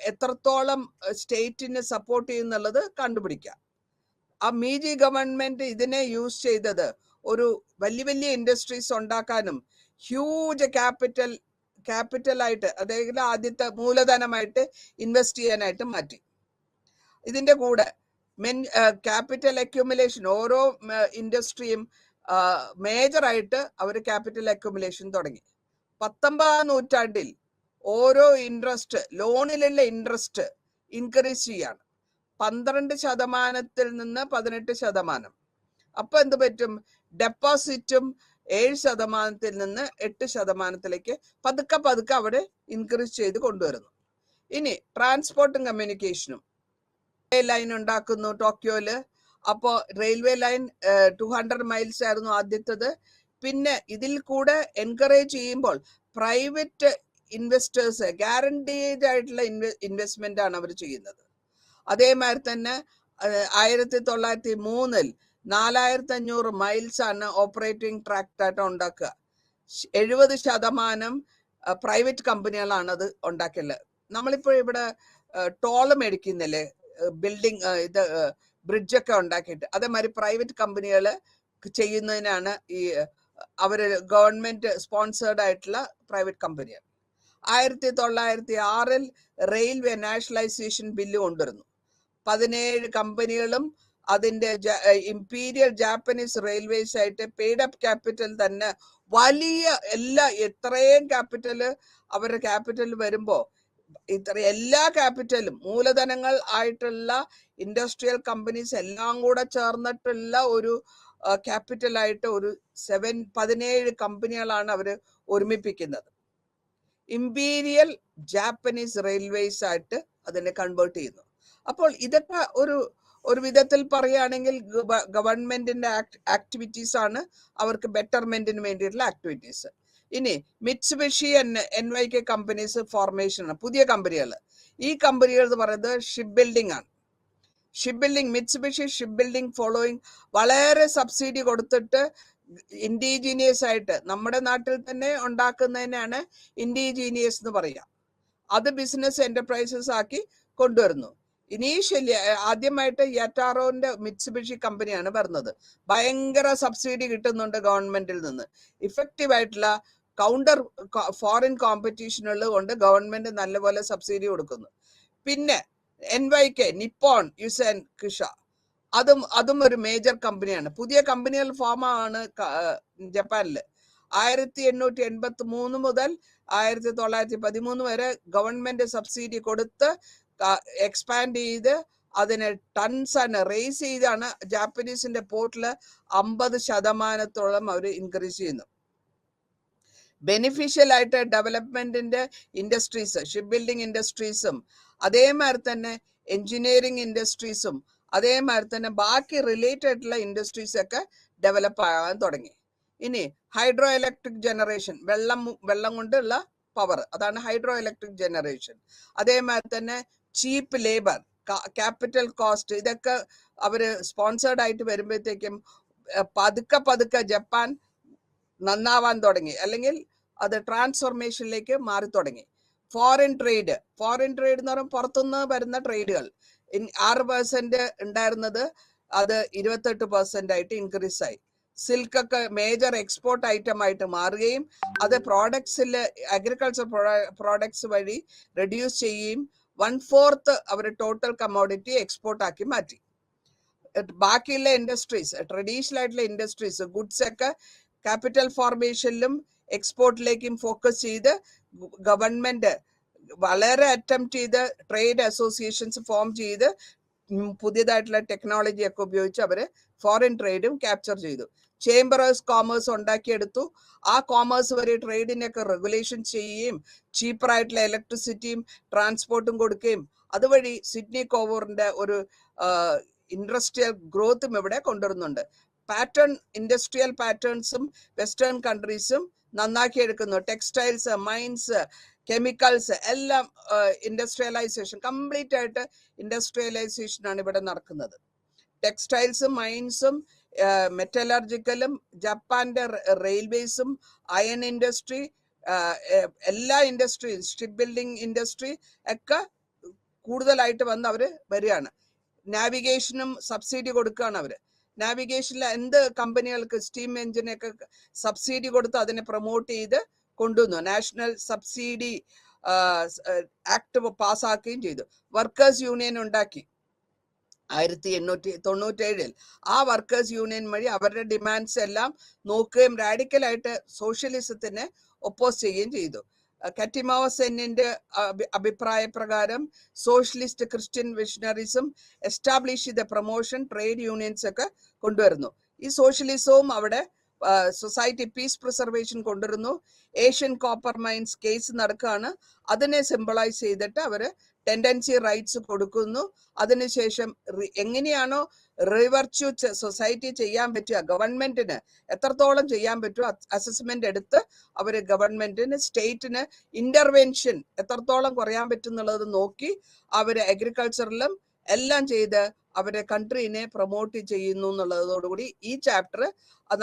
എത്രത്തോളം സ്റ്റേറ്റിനെ സപ്പോർട്ട് ചെയ്യുന്നുള്ളത് കണ്ടുപിടിക്കാം. ആ മീജി ഗവൺമെന്റ് ഇതിനെ യൂസ് ചെയ്തത് ഒരു വലിയ ഇൻഡസ്ട്രീസ് ഉണ്ടാക്കാനും ഹ്യൂജ് ക്യാപിറ്റലായിട്ട്, അതായത് ആദ്യത്തെ മൂലധനമായിട്ട് ഇൻവെസ്റ്റ് ചെയ്യാനായിട്ട് മാറ്റി. ഇതിന്റെ കൂടെ ക്യാപിറ്റൽ അക്യുമുലേഷൻ, ഓരോ ഇൻഡസ്ട്രിയും മേജറായിട്ട് അവർ ക്യാപിറ്റൽ അക്യുമുലേഷൻ തുടങ്ങി. 19ാം നൂറ്റാണ്ടിൽ ഓരോ ലോണിലുള്ള ഇൻട്രസ്റ്റ് ഇൻക്രീസ് ചെയ്യാണ്, 12% നിന്ന് 18%. അപ്പൊ എന്ത് പറ്റും, ഡെപ്പോസിറ്റും 7% നിന്ന് 8% പതുക്കെ അവിടെ ഇൻക്രീസ് ചെയ്ത് കൊണ്ടുവരുന്നു. ഇനി ട്രാൻസ്പോർട്ടും കമ്മ്യൂണിക്കേഷനും, ലൈൻ ഉണ്ടാക്കുന്നു ടോക്കിയോയില്. അപ്പോ റെയിൽവേ ലൈൻ 200 മൈൽസ് ആയിരുന്നു ആദ്യത്തേത്. പിന്നെ ഇതിൽ കൂടെ എൻകറേജ് ചെയ്യുമ്പോൾ പ്രൈവറ്റ് ഇൻവെസ്റ്റേഴ്സ്, ഗ്യാരണ്ടീഡ് ആയിട്ടുള്ള ഇൻവെസ്റ്റ്മെന്റ് ആണ് അവർ ചെയ്യുന്നത്. അതേമാതിരി തന്നെ 1903 4500 മൈൽസ് ആണ് ഓപ്പറേറ്റിംഗ് ട്രാക്ട് ആയിട്ട് ഉണ്ടാക്കുക. 70% പ്രൈവറ്റ് കമ്പനികളാണ് അത് ഉണ്ടാക്കിയുള്ളത്. നമ്മളിപ്പോൾ ഇവിടെ ടോള് മേടിക്കുന്നില്ലേ, ബിൽഡിംഗ് ബ്രിഡ്ജൊക്കെ ഉണ്ടാക്കിയിട്ട്, അതേമാതിരി പ്രൈവറ്റ് കമ്പനികൾ ചെയ്യുന്നതിനാണ് ഈ അവര് ഗവൺമെന്റ് സ്പോൺസേർഡ് ആയിട്ടുള്ള പ്രൈവറ്റ് കമ്പനിയാണ്. 1906 റെയിൽവേ നാഷണലൈസേഷൻ ബില്ല് കൊണ്ടുവരുന്നു. 17 കമ്പനികളും അതിന്റെ ഇമ്പീരിയൽ ജാപ്പനീസ് റെയിൽവേസ് ആയിട്ട് പെയ്ഡ് അപ്പ് ക്യാപിറ്റൽ തന്നെ വലിയ എത്രയും ക്യാപിറ്റൽ അവരുടെ ക്യാപിറ്റൽ വരുമ്പോ എല്ലാ ക്യാപിറ്റലും മൂലധനങ്ങൾ ആയിട്ടുള്ള ഇൻഡസ്ട്രിയൽ കമ്പനീസ് എല്ലാം കൂടെ ചേർന്നിട്ടുള്ള ഒരു ക്യാപിറ്റൽ ആയിട്ട് ഒരു 17 കമ്പനികളാണ് അവര് ഒരുമിപ്പിക്കുന്നത്. ഇമ്പീരിയൽ ജാപ്പനീസ് റെയിൽവേസ് ആയിട്ട് അതിനെ കൺവേർട്ട് ചെയ്യുന്നു. അപ്പോൾ ഇതൊക്കെ ഒരു വിധത്തിൽ പറയുകയാണെങ്കിൽ ഗവൺമെന്റിന്റെ ആക്ടിവിറ്റീസ് ആണ്, അവർക്ക് ബെറ്റർമെന്റിന് വേണ്ടിയിട്ടുള്ള ആക്ടിവിറ്റീസ്. ഇനി മിറ്റ്സുബിഷി NYK കമ്പനീസ് ഫോർമേഷൻ ആണ്, പുതിയ കമ്പനികൾ. ഈ കമ്പനികൾ എന്ന് പറയുന്നത് ഷിപ്പ് ബിൽഡിംഗ് ആണ്. Ship building, Mitsubishi ship building following വളരെ സബ്സിഡി കൊടുത്തിട്ട് ഇൻഡിജീനിയസ് ആയിട്ട് നമ്മുടെ നാട്ടിൽ തന്നെ ഉണ്ടാക്കുന്നതിനാണ് ഇൻഡിജീനിയസ് എന്ന് പറയുക. അത് ബിസിനസ് എന്റർപ്രൈസസ് ആക്കി കൊണ്ടുവരുന്നു. ഇനീഷ്യലി ആദ്യമായിട്ട് യറ്റാറോന്റെ മിറ്റ്സുബിഷി കമ്പനിയാണ് വരുന്നത്. ഭയങ്കര സബ്സിഡി കിട്ടുന്നുണ്ട് ഗവൺമെന്റിൽ നിന്ന്. ഇഫക്റ്റീവ് ആയിട്ടുള്ള കൗണ്ടർ ഫോറിൻ കോമ്പറ്റീഷനുകൾ കൊണ്ട് ഗവൺമെന്റ് നല്ലപോലെ സബ്സിഡി കൊടുക്കുന്നു. പിന്നെ NYK നിപ്പോൺ യുസെൻ കിഷ, അതും ഒരു മേജർ കമ്പനിയാണ്. പുതിയ കമ്പനികൾ ഫോം ആണ് ജപ്പാനില്. 1883 മുതൽ 1913 വരെ ഗവൺമെന്റ് സബ്സിഡി കൊടുത്ത് എക്സ്പാൻഡ് ചെയ്ത് അതിനെ ടൺസ് ആണ് റേസ് ചെയ്താണ് ജാപ്പനീസിന്റെ പോർട്ടില് 50% അവർ ഇൻക്രീസ് ചെയ്യുന്നു. ബെനിഫിഷ്യൽ ആയിട്ട് ഡെവലപ്മെന്റിന്റെ ഇൻഡസ്ട്രീസ്, ഷിപ്പ് ബിൽഡിംഗ് ഇൻഡസ്ട്രീസും അതേമാതിരി തന്നെ എഞ്ചിനീയറിംഗ് ഇൻഡസ്ട്രീസും അതേമാതിരി തന്നെ ബാക്കി റിലേറ്റഡ് ആയിട്ടുള്ള ഇൻഡസ്ട്രീസ് ഒക്കെ ഡെവലപ്പ് ആകാൻ തുടങ്ങി. ഇനി ഹൈഡ്രോ ഇലക്ട്രിക് ജനറേഷൻ, വെള്ളം കൊണ്ടുള്ള പവർ, അതാണ് ഹൈഡ്രോ ഇലക്ട്രിക് ജനറേഷൻ. അതേമാതിരി തന്നെ ചീപ്പ് ലേബർ, ക്യാപിറ്റൽ കോസ്റ്റ്, ഇതൊക്കെ അവര് സ്പോൺസേർഡ് ആയിട്ട് വരുമ്പോഴത്തേക്കും പതുക്കെ ജപ്പാൻ നന്നാവാൻ തുടങ്ങി, അല്ലെങ്കിൽ അത് ട്രാൻസ്ഫോർമേഷനിലേക്ക് മാറി തുടങ്ങി. ഫോറിൻ ട്രേഡ് എന്ന് പറയുമ്പോൾ പുറത്തുനിന്ന് വരുന്ന ട്രേഡുകൾ 6% ഉണ്ടായിരുന്നത് അത് 28% ആയിട്ട് ഇൻക്രീസ് ആയി. സിൽക്ക് ഒക്കെ മേജർ എക്സ്പോർട്ട് ഐറ്റം ആയിട്ട് മാറുകയും അത് പ്രോഡക്ട്സിൽ അഗ്രികൾച്ചർ പ്രോഡക്ട്സ് വഴി റെഡ്യൂസ് ചെയ്യുകയും 1/4 അവർ ടോട്ടൽ കമ്മോഡിറ്റി എക്സ്പോർട്ട് ആക്കി മാറ്റി. ബാക്കിയുള്ള ഇൻഡസ്ട്രീസ്, ട്രഡീഷണൽ ആയിട്ടുള്ള ഇൻഡസ്ട്രീസ്, ഗുഡ്സ് ഒക്കെ ക്യാപിറ്റൽ ഫോർമേഷനിലും എക്സ്പോർട്ടിലേക്കും ഫോക്കസ് ചെയ്ത് ഗവൺമെന്റ് വളരെ അറ്റംപ്റ്റ് ചെയ്ത് ട്രേഡ് അസോസിയേഷൻസ് ഫോം ചെയ്ത് പുതിയതായിട്ടുള്ള ടെക്നോളജി ഒക്കെ ഉപയോഗിച്ച് അവര് ഫോറിൻ ട്രേഡും ക്യാപ്ചർ ചെയ്തു. ചേംബർ ഓഫ് കോമേഴ്സ് ഉണ്ടാക്കിയെടുത്തു. ആ കോമേഴ്സ് വഴി ട്രേഡിനൊക്കെ റെഗുലേഷൻ ചെയ്യുകയും ചീപ്പറായിട്ടുള്ള ഇലക്ട്രിസിറ്റിയും ട്രാൻസ്പോർട്ടും കൊടുക്കുകയും അതുവഴി സിഡ്നി കോവൂറിന്റെ ഒരു ഇൻഡസ്ട്രിയൽ ഗ്രോത്തും ഇവിടെ കൊണ്ടുവരുന്നുണ്ട്. ഇൻഡസ്ട്രിയൽ പാറ്റേൺസും വെസ്റ്റേൺ കൺട്രീസും നന്നാക്കി എടുക്കുന്നു. ടെക്സ്റ്റൈൽസ്, മൈൻസ്, കെമിക്കൽസ് എല്ലാം ഇൻഡസ്ട്രിയലൈസേഷൻ, കംപ്ലീറ്റ് ആയിട്ട് ഇൻഡസ്ട്രിയലൈസേഷൻ ആണ് ഇവിടെ നടക്കുന്നത്. ടെക്സ്റ്റൈൽസും മൈൻസും മെറ്റലർജിക്കലും ജപ്പാന്റെ റെയിൽവേസും അയൺ ഇൻഡസ്ട്രി, എല്ലാ ഇൻഡസ്ട്രീസ്, ഷിപ്പ് ബിൽഡിംഗ് ഇൻഡസ്ട്രി ഒക്കെ കൂടുതലായിട്ട് വന്ന് അവര് വരികയാണ്. നാവിഗേഷനും സബ്സിഡി കൊടുക്കുകയാണ് അവര്. നാവിഗേഷനിൽ എന്ത് കമ്പനികൾക്ക് സ്റ്റീം എഞ്ചിനൊക്കെ സബ്സിഡി കൊടുത്ത് അതിനെ പ്രൊമോട്ട് ചെയ്ത് കൊണ്ടുവന്നു. നാഷണൽ സബ്സിഡി ആക്ട് പാസ്സാക്കുകയും ചെയ്തു. വർക്കേഴ്സ് യൂണിയൻ ഉണ്ടാക്കി 1897. ആ വർക്കേഴ്സ് യൂണിയൻ വഴി അവരുടെ ഡിമാൻഡ്സ് എല്ലാം നോക്കുകയും റാഡിക്കലായിട്ട് സോഷ്യലിസത്തിനെ ഒപ്പോസ് ചെയ്യുകയും ചെയ്തു. കറ്റിമാവ സെന്നിന്റെ അഭിപ്രായ പ്രകാരം സോഷ്യലിസ്റ്റ് ക്രിസ്ത്യൻ മിഷണറീസും എസ്റ്റാബ്ലിഷ് ചെയ്ത പ്രൊമോഷൻ ട്രേഡ് യൂണിയൻസ് ഒക്കെ കൊണ്ടുവരുന്നു. ഈ സോഷ്യലിസവും അവിടെ സൊസൈറ്റി പീസ് പ്രിസർവേഷൻ കൊണ്ടുവരുന്നു. ഏഷ്യൻ കോപ്പർ മൈൻസ് കേസ് നടക്കുകയാണ്. അതിനെ സിംബലൈസ് ചെയ്തിട്ട് അവര് ടെൻഡൻസി റൈറ്റ്സ് കൊടുക്കുന്നു. അതിനുശേഷം എങ്ങനെയാണോ റിവർച്യൂ സൊസൈറ്റി ചെയ്യാൻ പറ്റുക, ഗവൺമെന്റിന് എത്രത്തോളം ചെയ്യാൻ പറ്റുമോ അസസ്മെന്റ് എടുത്ത് അവര് ഗവൺമെന്റിന്, സ്റ്റേറ്റിന് ഇന്റർവെൻഷൻ എത്രത്തോളം കുറയാൻ പറ്റും എന്നുള്ളത് നോക്കി അവര് അഗ്രികൾച്ചറിലും എല്ലാം ചെയ്ത് അവരെ കൺട്രീനെ പ്രൊമോട്ട് ചെയ്യുന്നു എന്നുള്ളതോടുകൂടി ഈ ചാപ്റ്റർ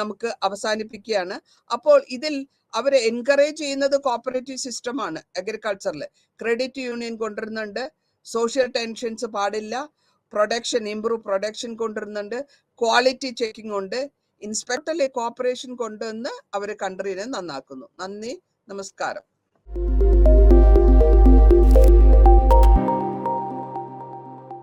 നമുക്ക് അവസാനിപ്പിക്കുകയാണ്. അപ്പോൾ ഇതിൽ അവരെ എൻകറേജ് ചെയ്യുന്നത് കോപ്പറേറ്റീവ് സിസ്റ്റമാണ്. അഗ്രികൾച്ചറിൽ ക്രെഡിറ്റ് യൂണിയൻ കൊണ്ടുവരുന്നുണ്ട്, സോഷ്യൽ ടെൻഷൻസ് പാടില്ല, പ്രൊഡക്ഷൻ ഇംപ്രൂവ് പ്രൊഡക്ഷൻ കൊണ്ടുവരുന്നുണ്ട്, ക്വാളിറ്റി ചെക്കിംഗ് ഉണ്ട്, ഇൻസ്പെക്ടറിലെ കോപ്പറേഷൻ കൊണ്ടുവന്ന് അവരെ കൺട്രീനെ നന്നാക്കുന്നു. നന്ദി, നമസ്കാരം.